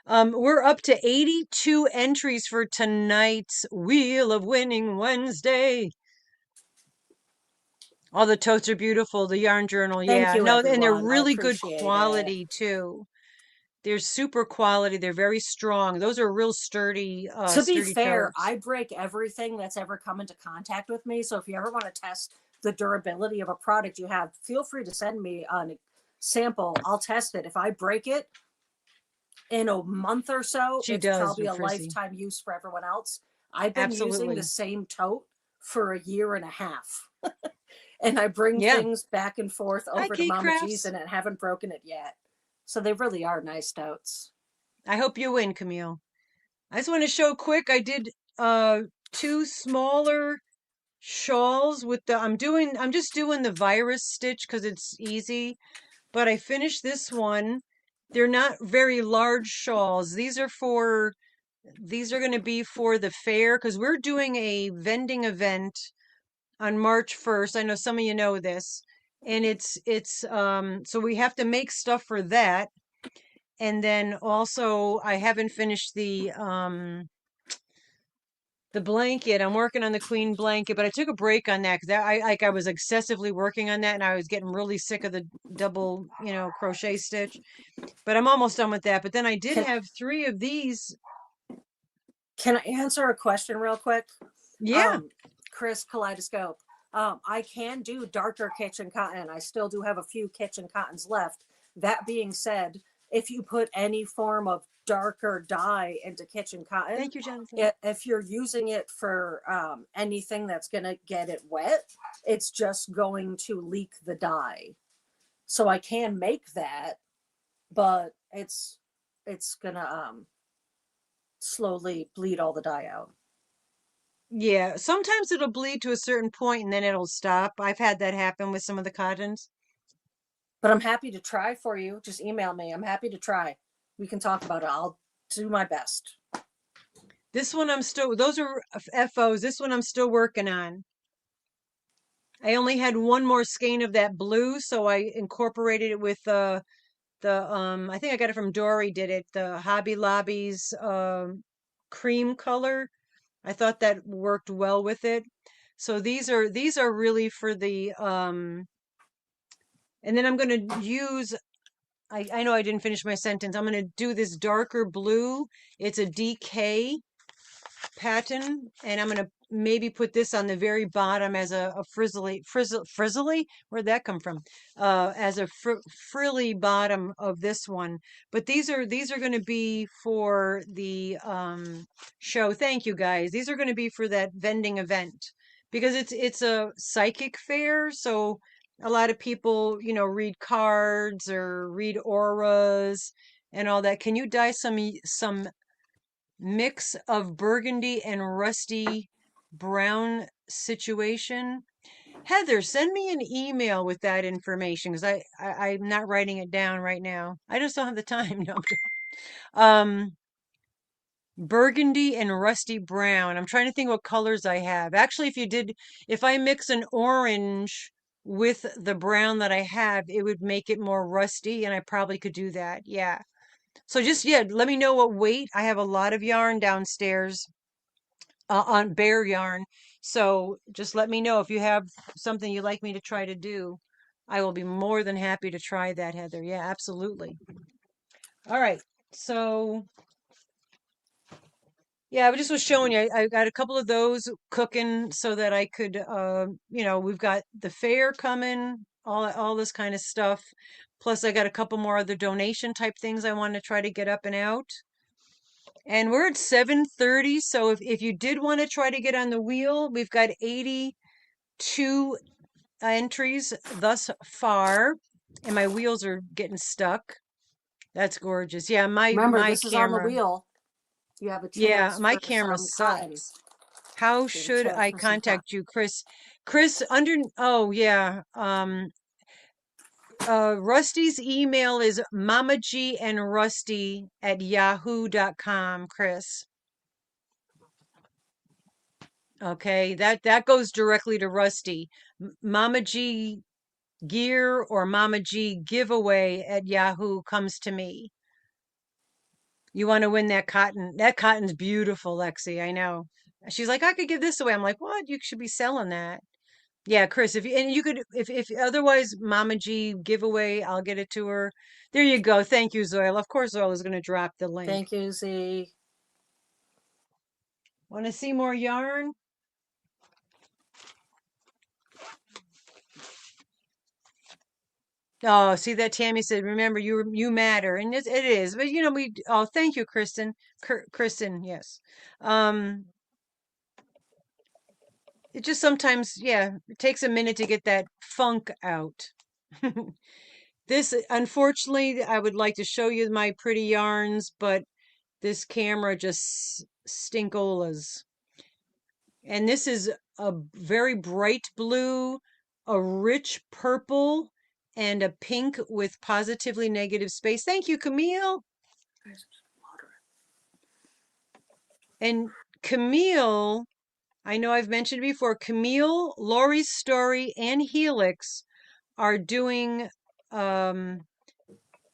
We're up to 82 entries for tonight's Wheel of Winning Wednesday. All the totes are beautiful. The yarn journal, Thank yeah. you, No, and they're everyone. I really good appreciate it. quality too. They're super quality. They're very strong. Those are real sturdy, To be sturdy fair, totes. I break everything that's ever come into contact with me. So if you ever want to test the durability of a product you have, feel free to send me a sample. I'll test it. If I break it in a month or so, She it's does, probably a Frissy. lifetime use for everyone else. I've been using the Absolutely. same tote for a year and a half. And I bring Yeah. things back and forth Hi, over to Kate Mama G's Crafts. and I haven't broken it yet. So they really are nice totes. I hope you win, Camille. I just want to show quick. I did two smaller shawls with the I'm just doing the virus stitch because it's easy, but I finished this one. They're not very large shawls. These are going to be for the fair because we're doing a vending event on March 1st. I know some of you know this. And it's so we have to make stuff for that. And then also I haven't finished the blanket. I'm working on the queen blanket, but I took a break on that because I was excessively working on that and I was getting really sick of the double, crochet stitch. But I'm almost done with that. But then I did Can have three of these. can I answer a question real quick? Yeah. Chris Kaleidoscope. I can do darker kitchen cotton. I still do have a few kitchen cottons left. That being said, if you put any form of darker dye into kitchen cotton, Thank you, Jonathan. if you're using it for anything that's going to get it wet, it's just going to leak the dye. So I can make that, but it's going to slowly bleed all the dye out. Yeah, sometimes it'll bleed to a certain point and then it'll stop. I've had that happen with some of the cottons. But I'm happy to try for you. Just email me. I'm happy to try. We can talk about it. I'll do my best. This one those are FOs. This one I'm still working on. I only had one more skein of that blue, so I incorporated it with I think I got it from Dory did it, the Hobby Lobby's cream color. I thought that worked well with it. So these are really for the and then I'm going to use I know I didn't finish my sentence. I'm going to do this darker blue. It's a DK pattern, and I'm going to maybe put this on the very bottom as a frizzly, where'd that come from? As a frilly bottom of this one. But these are going to be for the show. Thank you guys. These are going to be for that vending event because it's a psychic fair, so a lot of people, read cards or read auras and all that. Can you dye some mix of burgundy and rusty brown situation? Heather, send me an email with that information because I'm not writing it down right now. I just don't have the time. No. Burgundy and rusty brown. I'm trying to think what colors I have. Actually, if I mix an orange with the brown that I have, it would make it more rusty, and I probably could do that. Yeah. So yeah, let me know what weight. I have a lot of yarn downstairs on bare yarn. So just let me know if you have something you'd like me to try to do. I will be more than happy to try that, Heather. Yeah, absolutely. All right. So yeah, I just was showing you. I got a couple of those cooking so that I could, we've got the fair coming, all this kind of stuff. Plus, I got a couple more other donation type things I want to try to get up and out. And we're at 7:30, so if you did want to try to get on the wheel, we've got 82 entries thus far, and my wheels are getting stuck. That's gorgeous. Yeah, Remember, my this is on the camera. wheel. You have a Yeah, chance my for camera some cotton. sucks. How You have a should chance I for some cotton. contact you, Chris? Chris, oh yeah, Rusty's email is mamagandrusty@yahoo.com, Chris. Okay, that goes directly to Rusty. Mama G Gear or Mama G Giveaway at Yahoo comes to me. You want to win that cotton? That cotton's beautiful, Lexi. I know. She's like, I could give this away. I'm like, what? You should be selling that. Yeah, Chris, you could if otherwise Mama G giveaway, I'll get it to her. There you go. Thank you, Zoil. Of course Zoil is going to drop the link. Thank you, Z. Want to see more yarn? Oh, see that Tammy said, remember you matter. And it is. But thank you, Kristen. Kristen, yes. It just sometimes, yeah, it takes a minute to get that funk out. This, unfortunately, I would like to show you my pretty yarns, but this camera just stinkolas. And this is a very bright blue, a rich purple, and a pink with positively negative space. Thank you, Camille. And Camille, I know I've mentioned before, Camille, Lori's Story, and Helix are doing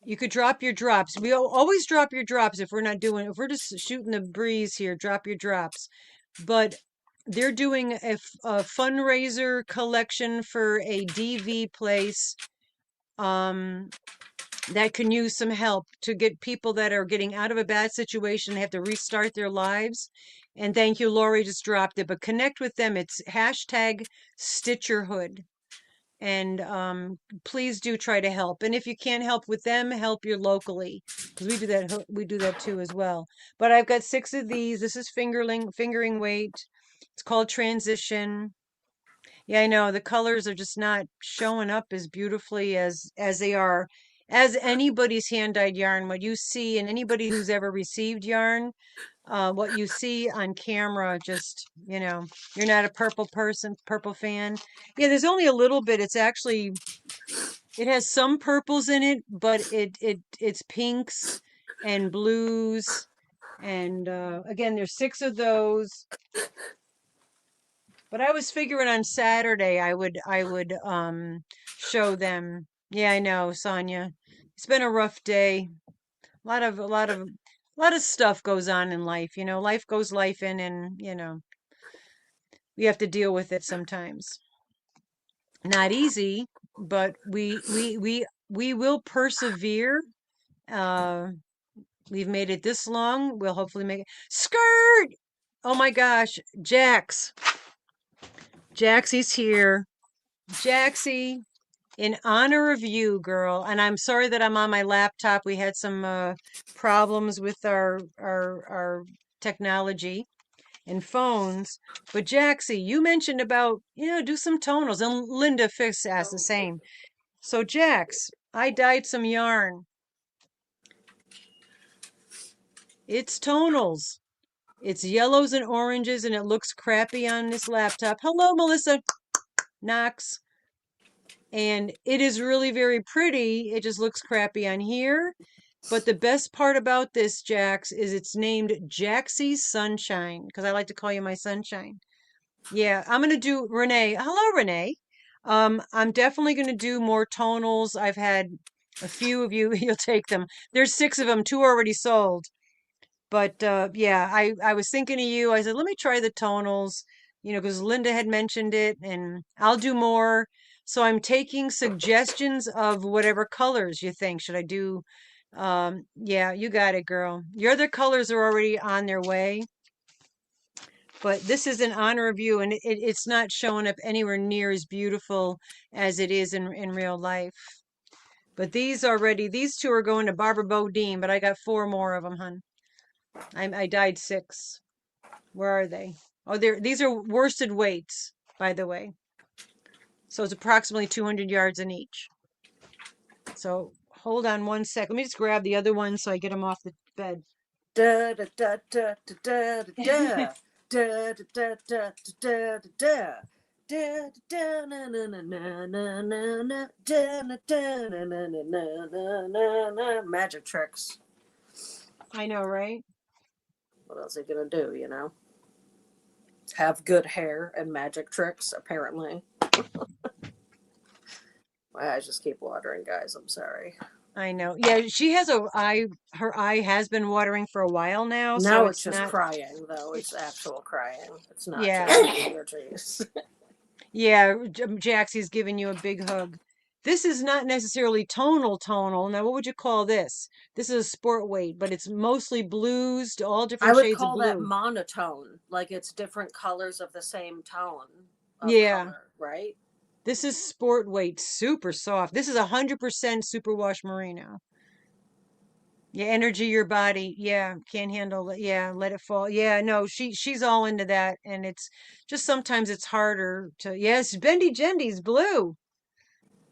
you could drop your drops. We always drop your drops if we're just shooting the breeze here, drop your drops. But they're doing a fundraiser collection for a DV place that can use some help to get people that are getting out of a bad situation, they have to restart their lives. And thank you, Lori just dropped it, but connect with them. It's hashtag Stitcherhood. And please do try to help. And if you can't help with them, help your locally, because we do that too as well. But I've got 6 of these. This is fingering weight. It's called transition. Yeah, I know the colors are just not showing up as beautifully as they are as anybody's hand-dyed yarn. What you see, and anybody who's ever received yarn, what you see on camera, just, you're not a purple fan. Yeah, there's only a little bit. It has some purples in it, but it's pinks and blues. And again, there's 6 of those. But I was figuring on Saturday I would show them. Yeah, I know, Sonia. It's been a rough day. A lot of stuff goes on in life, Life goes life in, and we have to deal with it sometimes. Not easy, but we will persevere. Uh we've made it this long. We'll hopefully make it. Skirt! Oh my gosh, Jaxie's here. Jaxie, in honor of you, girl, and I'm sorry that I'm on my laptop. We had some problems with our technology and phones. But Jaxie, you mentioned about, do some tonals, and Linda Fix asked the same. So Jax, I dyed some yarn. It's tonals. It's yellows and oranges, and it looks crappy on this laptop. Hello, Melissa Knox. And it is really very pretty. It just looks crappy on here. But the best part about this, Jax, is it's named Jaxie's Sunshine, because I like to call you my sunshine. Yeah, I'm gonna do Renee. Hello, Renee. I'm definitely gonna do more tonals. I've had a few of you. You'll take them. There's 6 of them. 2 already sold. But yeah, I was thinking of you. I said, let me try the tonals, because Linda had mentioned it, and I'll do more. So I'm taking suggestions of whatever colors you think. Should I do? Yeah, you got it, girl. Your other colors are already on their way, but this is in honor of you, and it's not showing up anywhere near as beautiful as it is in real life. But these 2 are going to Barbara Bodine, but I got 4 more of them, hun. I died 6. Where are they? Oh, these are worsted weights, by the way. So it's approximately 200 yards in each. So hold on one sec. Let me just grab the other one so I get them off the bed. Da da da da da da da da da da da da da. Da da na na na na na na na da na da na na na na na na. Magic tricks. I know, right? What else are you gonna do? Have good hair and magic tricks. Apparently, my eyes just keep watering, guys. I'm sorry. I know. Yeah, she has her eye has been watering for a while now, so Now it's it's just not. crying, though. It's actual crying. It's not Yeah. just allergies. Yeah, Jaxie's giving you a big hug. This is not necessarily tonal. Now, what would you call this? This is a sport weight, but it's mostly blues, all I different would shades of call that blue. monotone, like it's different colors of the same tone of Yeah. color, right? This is sport weight, super soft. This is 100% superwash merino. Yeah, energy your body. Yeah, can't handle it. Yeah, let it fall. Yeah, no, she's all into that, and it's just sometimes it's harder to. Yes, Bendy Gendy's blue,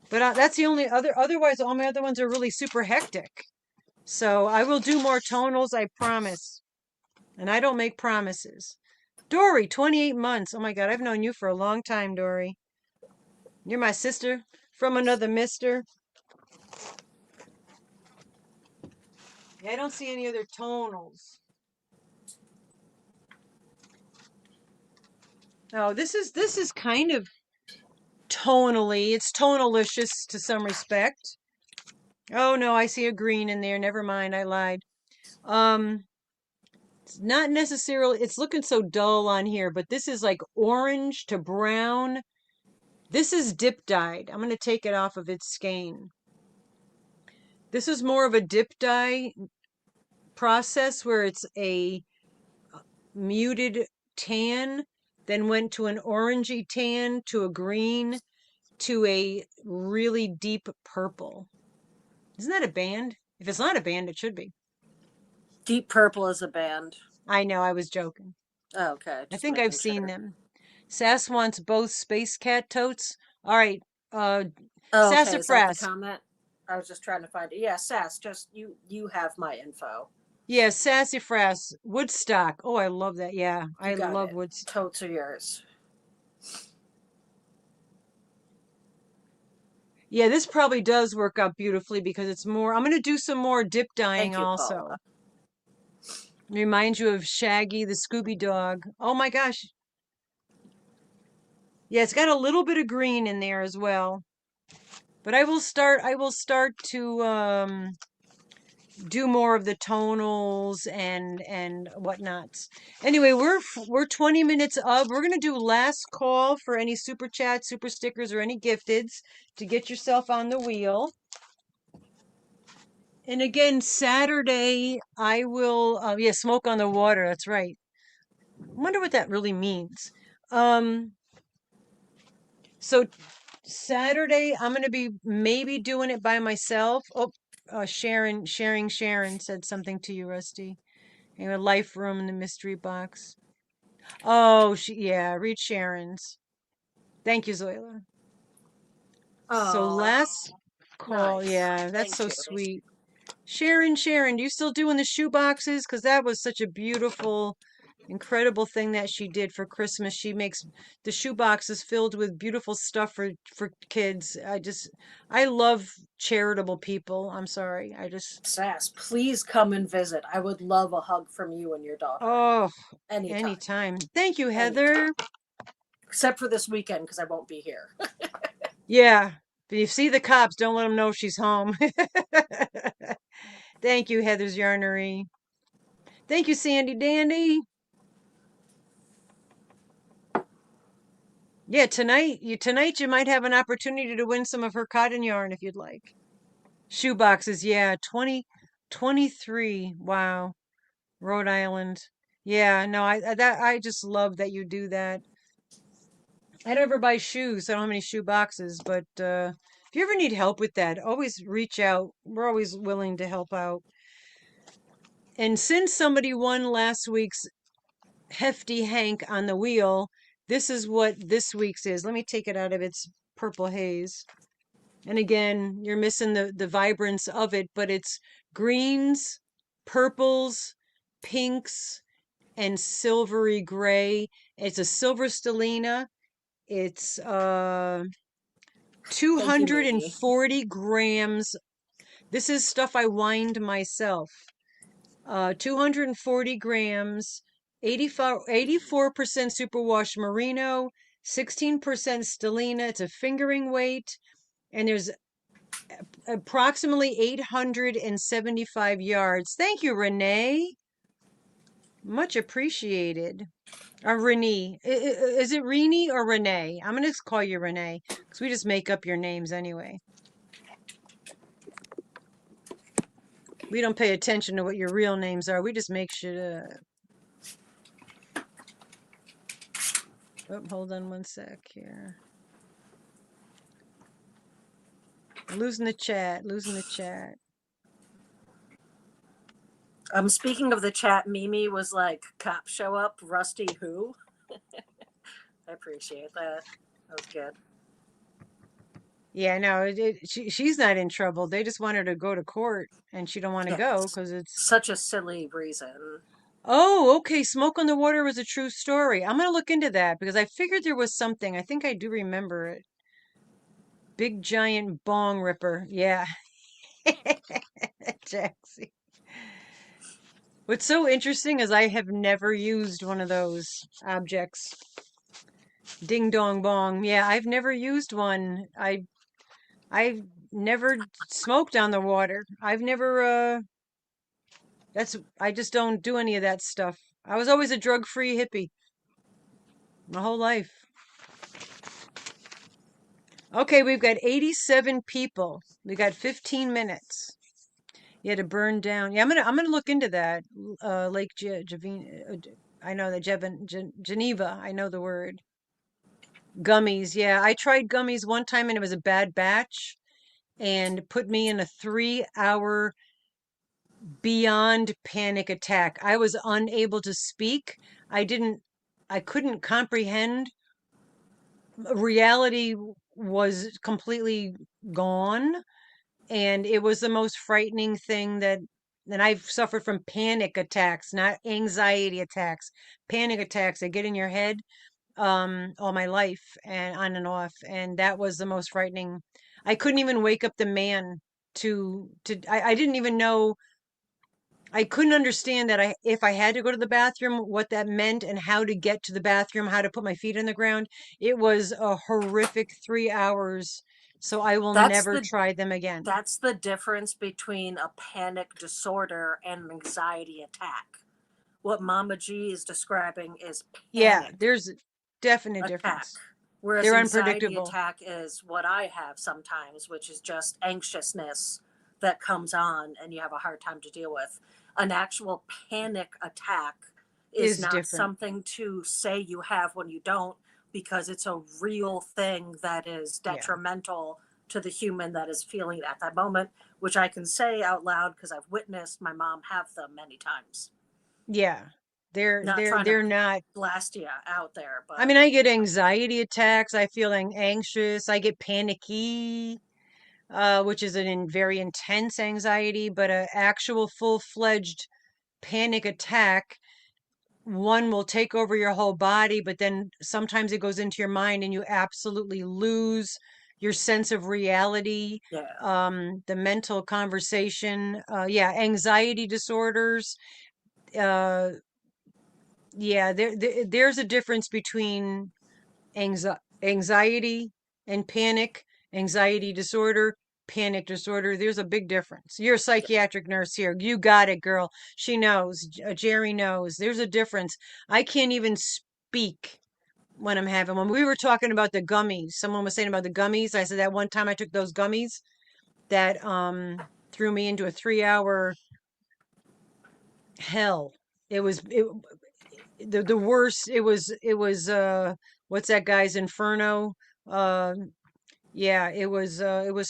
but that's the only other. Otherwise, all my other ones are really super hectic. So I will do more tonals, I promise. And I don't make promises. Dory, 28 months. Oh my God, I've known you for a long time, Dory. You're my sister from another mister. Yeah, I don't see any other tonals. Oh, this is kind of tonally. It's tonalicious to some respect. Oh no, I see a green in there. Never mind, I lied. Um, it's not necessarily, it's looking so dull on here, but this is like orange to brown. This is dip dyed. I'm going to take it off of its skein. This is more of a dip dye process where it's a muted tan, then went to an orangey tan to a green. to a really deep purple. Isn't that a band? If it's not a band, it should be. Deep Purple is a band. I know, I was joking. Oh, okay, I just think I've making seen sure. them. Sass wants both Space Cat totes. All right, uh, Oh, okay, is that the Sassafras. comment? I was just trying to find it. Yeah, Sass, just you have my info. Yeah, Sassafras. Woodstock. Oh, I love that. Yeah, You I got love it. Woodstock. Totes are yours. Yeah, this probably does work out beautifully because it's more. I'm going to do some more dip dyeing Thank you, Paula. also. Remind you of Shaggy the Scooby Dog. Oh my gosh. Yeah, it's got a little bit of green in there as well. But I will start to do more of the tonals and whatnots. Anyway, we're 20 minutes up. We're gonna do last call for any super chats, super stickers, or any gifteds to get yourself on the wheel. And again, Saturday I will yeah, smoke on the water. That's right. I wonder what that really means. Um, so Saturday I'm gonna be maybe doing it by myself. Oh, Sharon said something to you, Rusty. And a life room in the mystery box. Oh, yeah, read Sharon's. Thank you, Zoila. So Oh, last call, nice. yeah, that's Thank so you. sweet. Sharon, you still doing the shoe boxes? Because that was such a beautiful, incredible thing that she did for Christmas. She makes the shoe boxes filled with beautiful stuff for kids. I love charitable people. I'm sorry. Sass, please come and visit. I would love a hug from you and your daughter. Oh, Anytime. anytime. Thank you, Anytime. Heather. Except for this weekend because I won't be here. Yeah. If you see the cops, don't let them know she's home. Thank you, Heather's Yarnery. Thank you, Sandy Dandy. Yeah, tonight you might have an opportunity to win some of her cotton yarn if you'd like. Shoe boxes, yeah, 2023. Wow. Rhode Island. Yeah, no, I just love that you do that. I don't ever buy shoes, so I don't have any shoe boxes, but if you ever need help with that, always reach out. We're always willing to help out. And since somebody won last week's hefty Hank on the wheel, this is what this week's is. Let me take it out of its purple haze. And again, you're missing the vibrance of it, but it's greens, purples, pinks, and silvery gray. It's a silver stellina. It's Thank you, Mimi. 240 grams. This is stuff I wined myself. 240 grams, 84% superwash merino, 16% stellina. It's a fingering weight, and there's approximately 875 yards. Thank you, Renee. Much appreciated. Renee. Is it Renee or Renee? I'm going to call you Renee because we just make up your names anyway. We don't pay attention to what your real names are. We just make sure. Oh, hold on one sec here. Losing the chat. Losing the chat. Speaking of the chat, Mimi was like, "Cop show up, Rusty who?" I appreciate that. That was good. Yeah, no, she's not in trouble. They just want her to go to court, and she don't want to Yeah, go it's because it's. such a silly reason. Oh, okay. Smoke on the Water was a true story. I'm gonna look into that because I figured there was something. I think I do remember it. Big giant bong ripper. Yeah. Jaxie. What's so interesting is I have never used one of those objects. Ding dong bong. Yeah, I've never used one. I've never smoked on the water. I've never I just don't do any of that stuff. I was always a drug-free hippie my whole life. Okay, we've got 87 people. We got 15 minutes. Yeah, to burn down. Yeah, I'm gonna look into that. Lake Geneva. I know that Geneva. I know the word. Gummies. Yeah, I tried gummies one time and it was a bad batch and put me in a 3 hour beyond panic attack. I was unable to speak. I didn't, I couldn't comprehend. Reality was completely gone. And it was the most frightening thing that, and I've suffered from panic attacks, not anxiety attacks, panic attacks that get in your head all my life and on and off. And that was the most frightening. I couldn't even wake up the man I didn't even know. I couldn't understand that if I had to go to the bathroom, what that meant and how to get to the bathroom, how to put my feet on the ground. It was a horrific 3 hours. So I will That's never the try them again. that's the difference between a panic disorder and an anxiety attack. What Mama G is describing is Yeah, panic there's a definite attack. difference. Whereas They're anxiety unpredictable. attack is what I have sometimes, which is just anxiousness that comes on and you have a hard time to deal with. An actual panic attack is Is not different. something to say you have when you don't, because it's a real thing that is Yeah. detrimental to the human that is feeling it at that moment, which I can say out loud because I've witnessed my mom have them many times. Yeah. They're Not they're trying to they're not. blast you out there, I but mean, I get anxiety attacks. I feel anxious. I get panicky, which is very intense anxiety, but a actual full-fledged panic attack, one will take over your whole body, but then sometimes it goes into your mind and you absolutely lose your sense of reality, yeah. the mental conversation. Yeah, anxiety disorders. Uh, yeah, there's a difference between anxiety and panic, anxiety disorder, panic disorder. There's a big difference. You're a psychiatric nurse here. You got it, girl. She knows. Jerry knows. There's a difference. I can't even speak when I'm having when we were talking about the gummies. Someone was saying about the gummies. I said that one time I took those gummies that threw me into a 3 hour hell. It the worst. It was what's that guy's Inferno? Um Yeah, it was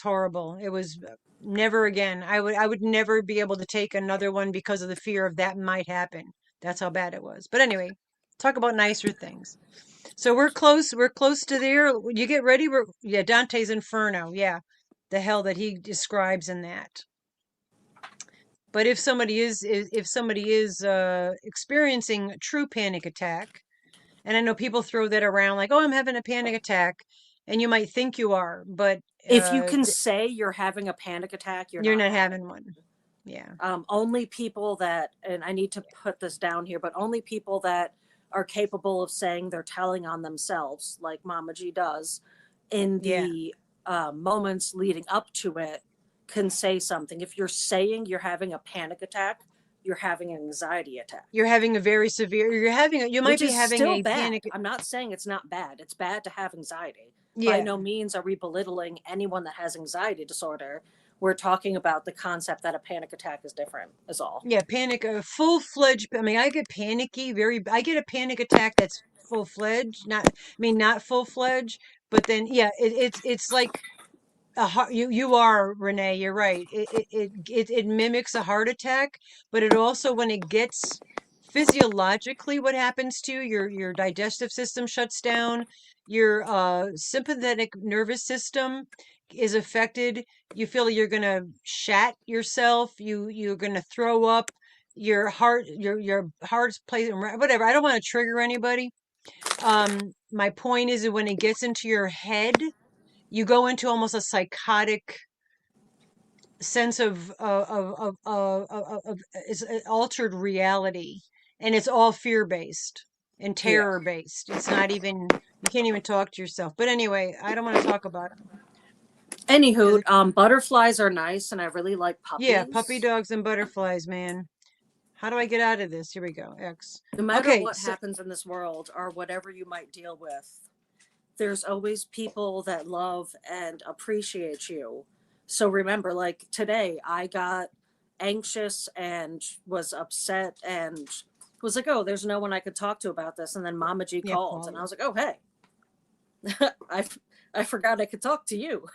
horrible. It was never again. I would never be able to take another one because of the fear of that might happen. That's how bad it was. But anyway, talk about nicer things. So we're close. We're close to there. You get ready. Yeah, Dante's Inferno. Yeah, the hell that he describes in that. But if somebody is experiencing a true panic attack, and I know people throw that around like, "Oh, I'm having a panic attack," and you might think you are, but If you can say you're having a panic attack, you're you're not not having. having one. Yeah. Only people that, and I need to put this down here, but only people that are capable of saying they're telling on themselves, like Mama G does, in Yeah. the moments leading up to it, can say something. If you're saying you're having a panic attack, you're having an anxiety attack, You're having a very severe, you might which be is having still a bad. panic. I'm not saying it's not bad. It's bad to have anxiety. By Yeah. no means are we belittling anyone that has anxiety disorder. We're talking about the concept that a panic attack is different, is all. Yeah. Panic, full-fledged. I mean, I get panicky, I get a panic attack that's full-fledged, not full-fledged, but then, yeah, it's like you are Renee. You're right. It mimics a heart attack, but it also when it gets physiologically, what happens to you, your digestive system shuts down, your sympathetic nervous system is affected. You feel you're gonna shat yourself. You're gonna throw up. Your heart's playing whatever. I don't want to trigger anybody. My point is that when it gets into your head, you go into almost a psychotic sense of it's an altered reality, and it's all fear based and Yeah. terror based. It's not even you can't even talk to yourself. But anyway, I don't want to talk about them because Anywho, butterflies are nice, and I really like yeah, puppy puppies. dogs and butterflies, man. How do I get out of this? Here we go. X. No matter Okay, what so happens in this world or whatever you might deal with, there's always people that love and appreciate you. So remember, like today, I got anxious and was upset and was like, oh, there's no one I could talk to about this. And then Mama G yeah, called, and I call. was like, oh, hey. I forgot I could talk to you.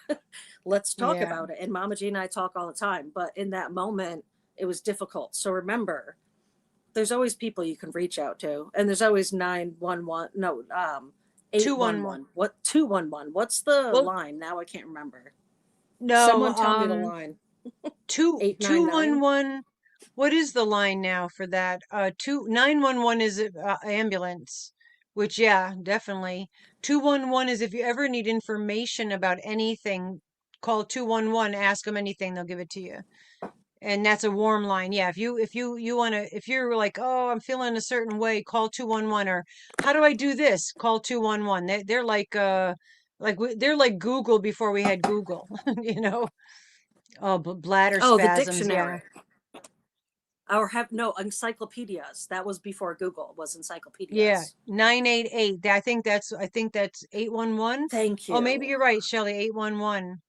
Let's talk Yeah. about it. And Mama G and I talk all the time, but in that moment, it was difficult. So remember, there's always people you can reach out to, and there's always 911. No, 211. 811. What 211? What's the Well, line now? I can't remember. no, Someone tell me the line. two one 899. one. What is the line now for that? 911 is ambulance, which yeah, definitely. 211 is if you ever need information about anything, call 211. Ask them anything, they'll give it to you. And that's a warm line. Yeah, if you want to, if you're like, oh, I'm feeling a certain way, call 211. Or how do I do this? Call 211. They're they're like Google before we had Google, you know. Oh, bladder Oh, the spasms. Yeah. dictionary. Or have no encyclopedias. That was before Google was Yeah, encyclopedias. 988. I think that's 811. Thank Oh, maybe you. you're right, Shelley. 811.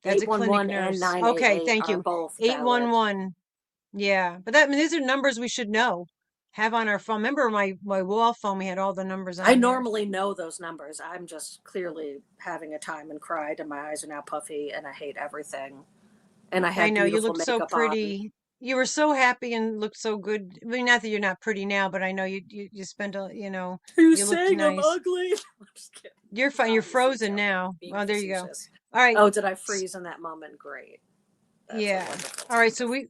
That's a clinic 811 and nurse. Okay, 988 thank are you. both valid. 811. Yeah, but that I mean, these are numbers we should know. Have on our phone. Remember my wall phone, we had all the numbers I on there. normally know those numbers. I'm just clearly having a time and cried, and my eyes are now puffy, and I hate everything. And I I had know you beautiful look so makeup on. pretty. You were so happy and looked so good. I mean, not that you're not pretty now, but I know you spent a, Are you you looked saying I'm nice. ugly? I'm just kidding. You're fine. You're Obviously frozen joking, now. being Oh, there you go. facetious. All right. Oh, did I S- freeze in that moment? Great. That's a Yeah. wonderful All right. time So to.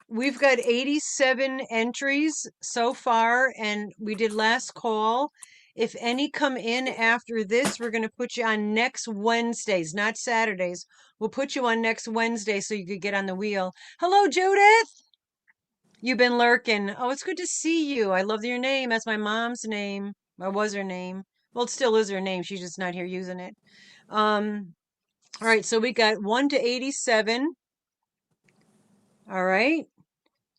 we've got 87 entries so far, and we did last call. If any come in after this, we're going to put you on next Wednesdays, not Saturdays. We'll put you on next Wednesday so you could get on the wheel. Hello, Judith. You've been lurking. Oh, it's good to see you. I love your name. That's my mom's name. Or was her name. Well, it still is her name. She's just not here using it. All right, so we got 1 to 87. All right.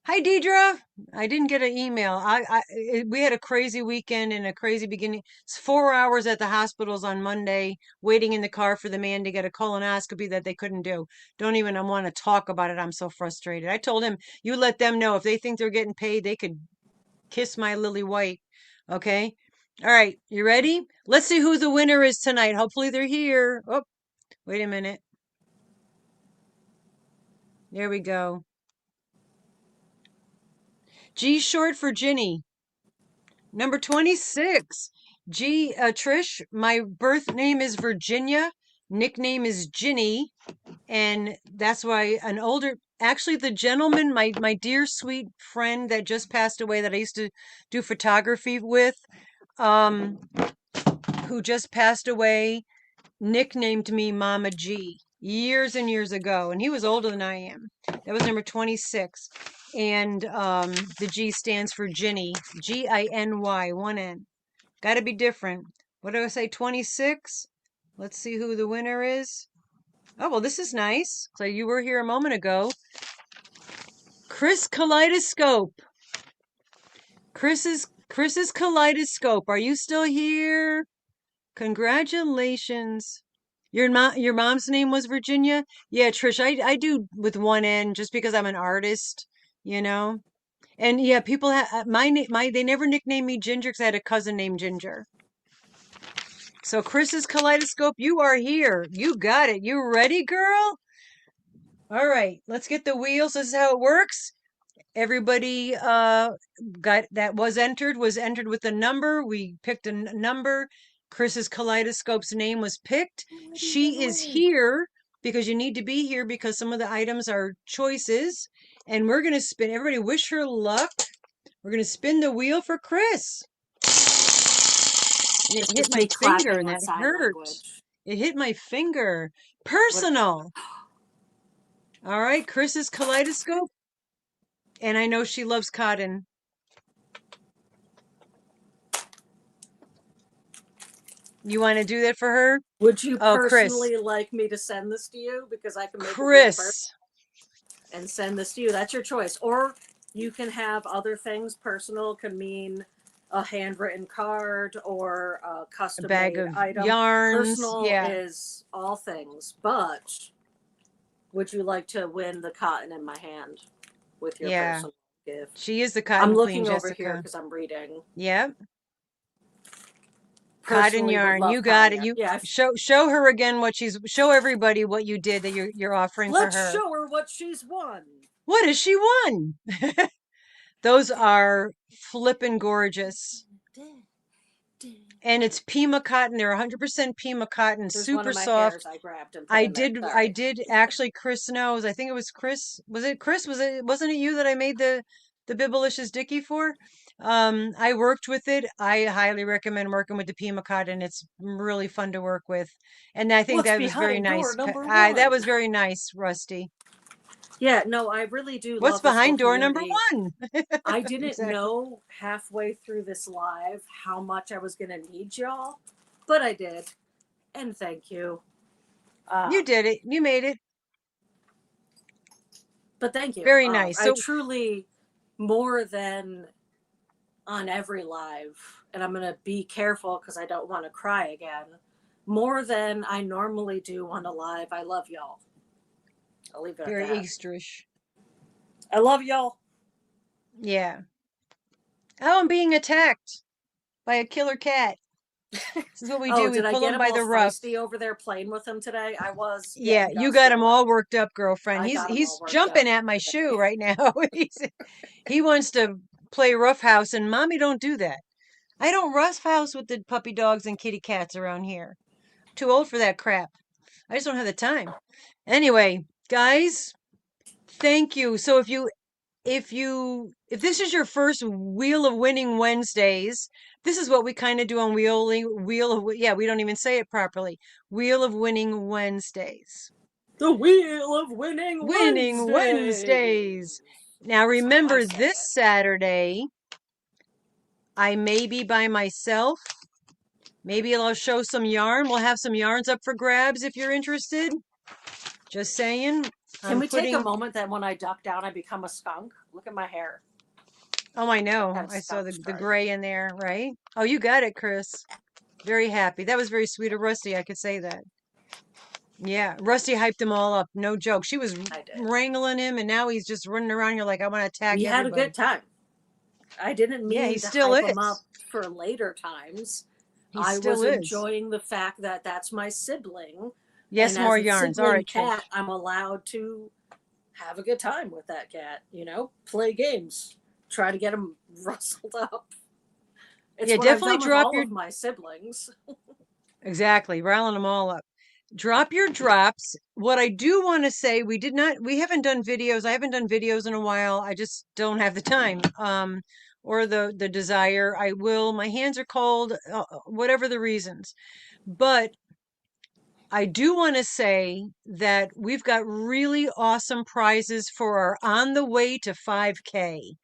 Hi, Deidre. I didn't get an email. We had a crazy weekend and a crazy beginning. It's 4 hours at the hospitals on Monday, waiting in the car for the man to get a colonoscopy that they couldn't do. Don't even want to talk about it. I'm so frustrated. I told him, you let them know if they think they're getting paid, they could kiss my lily white. Okay. All right. You ready? Let's see who the winner is tonight. Hopefully they're here. Oh, wait a minute. There we go. G short for Ginny. Number 26. Trish, my birth name is Virginia. Nickname is Ginny. And that's why actually the gentleman, my dear sweet friend that just passed away that I used to do photography with, um, who just passed away, nicknamed me Mama G years and years ago, and he was older than I am. That was number 26. And the G stands for Ginny, Giny, one N. Got to be different. What do I say, 26? Let's see who the winner is. Oh, well, this is nice. So you were here a moment ago. Chris Kaleidoscope. Chris's Kaleidoscope. Are you still here? Congratulations. Your mom's name was Virginia? Yeah, Trish, I do with one N just because I'm an artist, you know. And yeah, people have my they never nicknamed me Ginger because I had a cousin named Ginger. So Chris's Kaleidoscope, you are here. You got it. You ready, girl? All right, let's get the wheels. This is how it works. Everybody got that was entered with a number. We picked a number. Chris's Kaleidoscope's name was picked. She is here because you need to be here because some of the items are choices. And we're going to spin. Everybody wish her luck. We're going to spin the wheel for Chris. And it It's hit just my me finger clapping and in that sign hurt. language. It hit my finger. What? Personal. All right, Chris's Kaleidoscope. And I know she loves cotton. You want to do that for her? Would you Oh, Chris. personally like me to send this to you? Because I can make it reimbursed Chris. and send this to you. That's your choice. Or you can have other things. Personal can mean a handwritten card or a A custom bag made of item. yarns. Personal Yeah. is all things. But would you like to win the cotton in my hand with your Yeah. personal gift? She is the I'm cotton queen, looking over here Jessica. because I'm reading. Yep. Cotton personally would yarn. love You cotton got it. yarn. You Yeah, show her again what show everybody what you did that you're offering for let's her. show her what she's won. What has she won? Those are flippin' gorgeous. And it's Pima cotton. They're 100% Pima cotton, There's one super of my soft. hairs I grabbed and put in there. I Sorry. did actually. Chris knows. I think it was Chris. Was it Chris? Wasn't it you that I made the Bibblicious Dicky for? I worked with it. I highly recommend working with the Pima cotton. It's really fun to work with, and I think What's that was very behind door nice. number That one? was very nice, Rusty. Yeah, no, I really do What's love this whole behind door number community. one? I didn't Exactly. know halfway through this live how much I was going to need y'all, but I did. And thank you. You did it. You made it. But thank you. Very nice. I So truly, more than on every live, and I'm going to be careful because I don't want to cry again, more than I normally do on a live, I love y'all. I'll leave it very at that. extra-ish. I love y'all. Yeah. Oh, I'm being attacked by a killer cat. This is what we do. We Did I pull get them him by all the rough. feisty over there playing with him today? I was Yeah, getting you dust got him on. all worked up, girlfriend. I got him all He's worked jumping up. at my shoe right now. He wants to play roughhouse, and mommy don't do that. I don't roughhouse with the puppy dogs and kitty cats around here. Too old for that crap. I just don't have the time. Anyway, guys, thank you. So if this is your first Wheel of Winning Wednesdays, this is what we kind of do on yeah, we don't even say it properly. Wheel of Winning Wednesdays. The Wheel of Winning Winning Wednesdays. Now remember, this Saturday I may be by myself. Maybe I'll show some yarn. We'll have some yarns up for grabs if you're interested. Just saying. Can we take a moment that when I duck down, I become a skunk? Look at my hair. Oh, I know. Got a I saw skunk the stripe. gray in there, right? Oh, you got it, Chris. Very happy. That was very sweet of Rusty. I could say that. Yeah, Rusty hyped them all up. No joke. She was wrangling him, and now he's just running around here like, I want to attack We had a everybody. good time. I didn't Yeah, he mean to still hype him is. up for later times. He I still was is. enjoying the fact that that's my sibling. Yes, and more as a yarns. All sibling right, cat, Trish. I'm allowed to have a good time with that cat. Play games, try to get him rustled up. It's Yeah, what definitely I've done drop with all your of my siblings. exactly, riling them all up. Drop your drops. What I do want to say, we haven't done videos. I haven't done videos in a while. I just don't have the time, or the desire. I will. My hands are cold, whatever the reasons. But I do want to say that we've got really awesome prizes for our On the Way to 5K.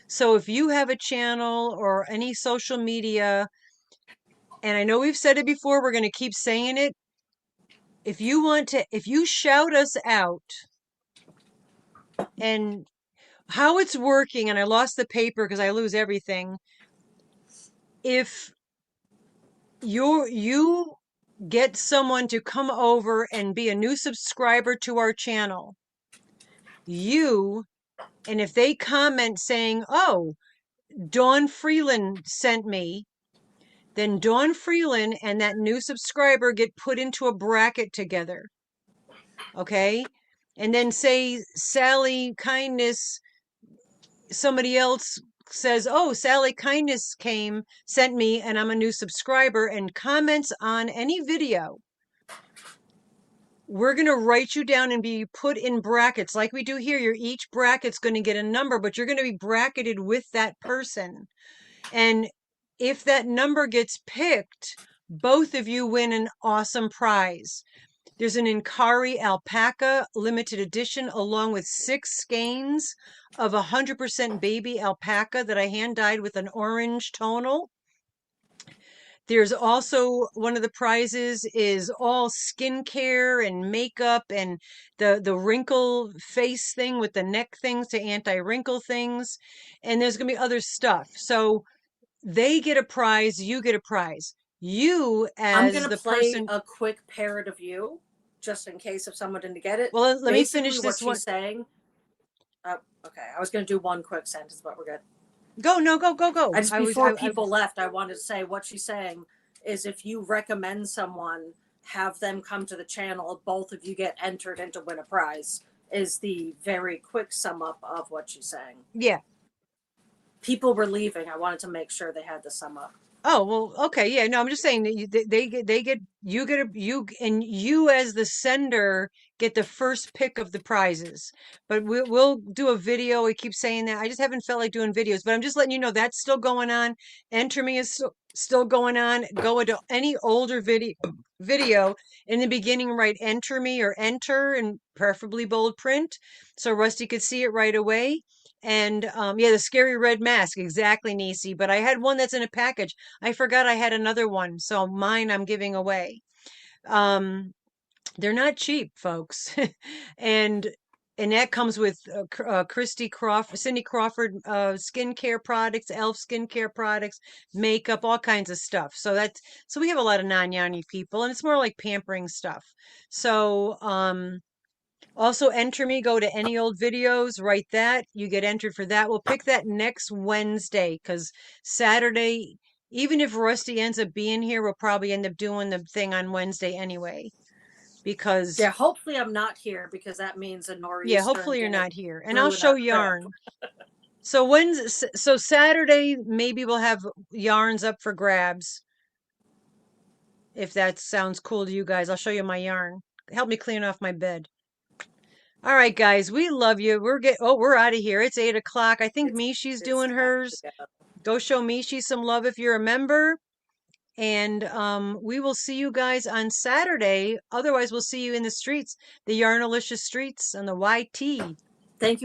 So if you have a channel or any social media, and I know we've said it before, we're going to keep saying it. If you shout us out, and how it's working, and I lost the paper because I lose everything. If you get someone to come over and be a new subscriber to our channel, and if they comment saying, oh, Dawn Freeland sent me, then Dawn Freeland and that new subscriber get put into a bracket together. Okay? And then say Sally Kindness, somebody else says, oh, Sally Kindness sent me, and I'm a new subscriber, and comments on any video. We're going to write you down and be put in brackets like we do here. Each bracket's going to get a number, but you're going to be bracketed with that person. And if that number gets picked, both of you win an awesome prize. There's an Inkari alpaca limited edition along with 6 skeins of 100% baby alpaca that I hand dyed with an orange tonal. There's also one of the prizes is all skincare and makeup and the wrinkle face thing with the neck things to anti-wrinkle things. And there's going to be other stuff. So they get a prize, you get a prize. You I'm as going to the play person. a quick parrot of you, just in case if someone didn't get it. Well, let me Basically, finish what this one. she's saying. Oh, okay. I was going to do one quick sentence, but we're good. Go. Before people left, I wanted to say what she's saying is if you recommend someone, have them come to the channel, both of you get entered into win a prize, is the very quick sum up of what she's saying. Yeah. People were leaving. I wanted to make sure they had the sum up. Oh, well, okay. Yeah, no, I'm just saying that and you as the sender get the first pick of the prizes. But we'll do a video. We keep saying that. I just haven't felt like doing videos, but I'm just letting you know that's still going on. Enter Me is still going on. Go into any older video in the beginning, write Enter Me or Enter, and preferably bold print so Rusty could see it right away. And yeah, the scary red mask, exactly, Nisi. But I had one that's in a package. I forgot I had another one, so mine I'm giving away. Um, they're not cheap, folks, and that comes with Cindy Crawford skincare products, Elf skincare products, makeup, all kinds of stuff. So we have a lot of non-Yanni people, and it's more like pampering stuff. So also, Enter Me, go to any old videos, write that. You get entered for that. We'll pick that next Wednesday because Saturday, even if Rusty ends up being here, we'll probably end up doing the thing on Wednesday anyway. Because, Yeah, hopefully I'm not here because that means a yeah, nor'easter hopefully you're getting not here. And I'll ruin show our trip. yarn. So Saturday, maybe we'll have yarns up for grabs. If that sounds cool to you guys, I'll show you my yarn. Help me clean off my bed. All right, guys, we love you. We're out of here. It's 8 o'clock. I think It's Mishi's it's doing time hers. to go. Go show Mishi some love if you're a member. And we will see you guys on Saturday. Otherwise, we'll see you in the streets, the Yarnalicious streets on the YT. Thank you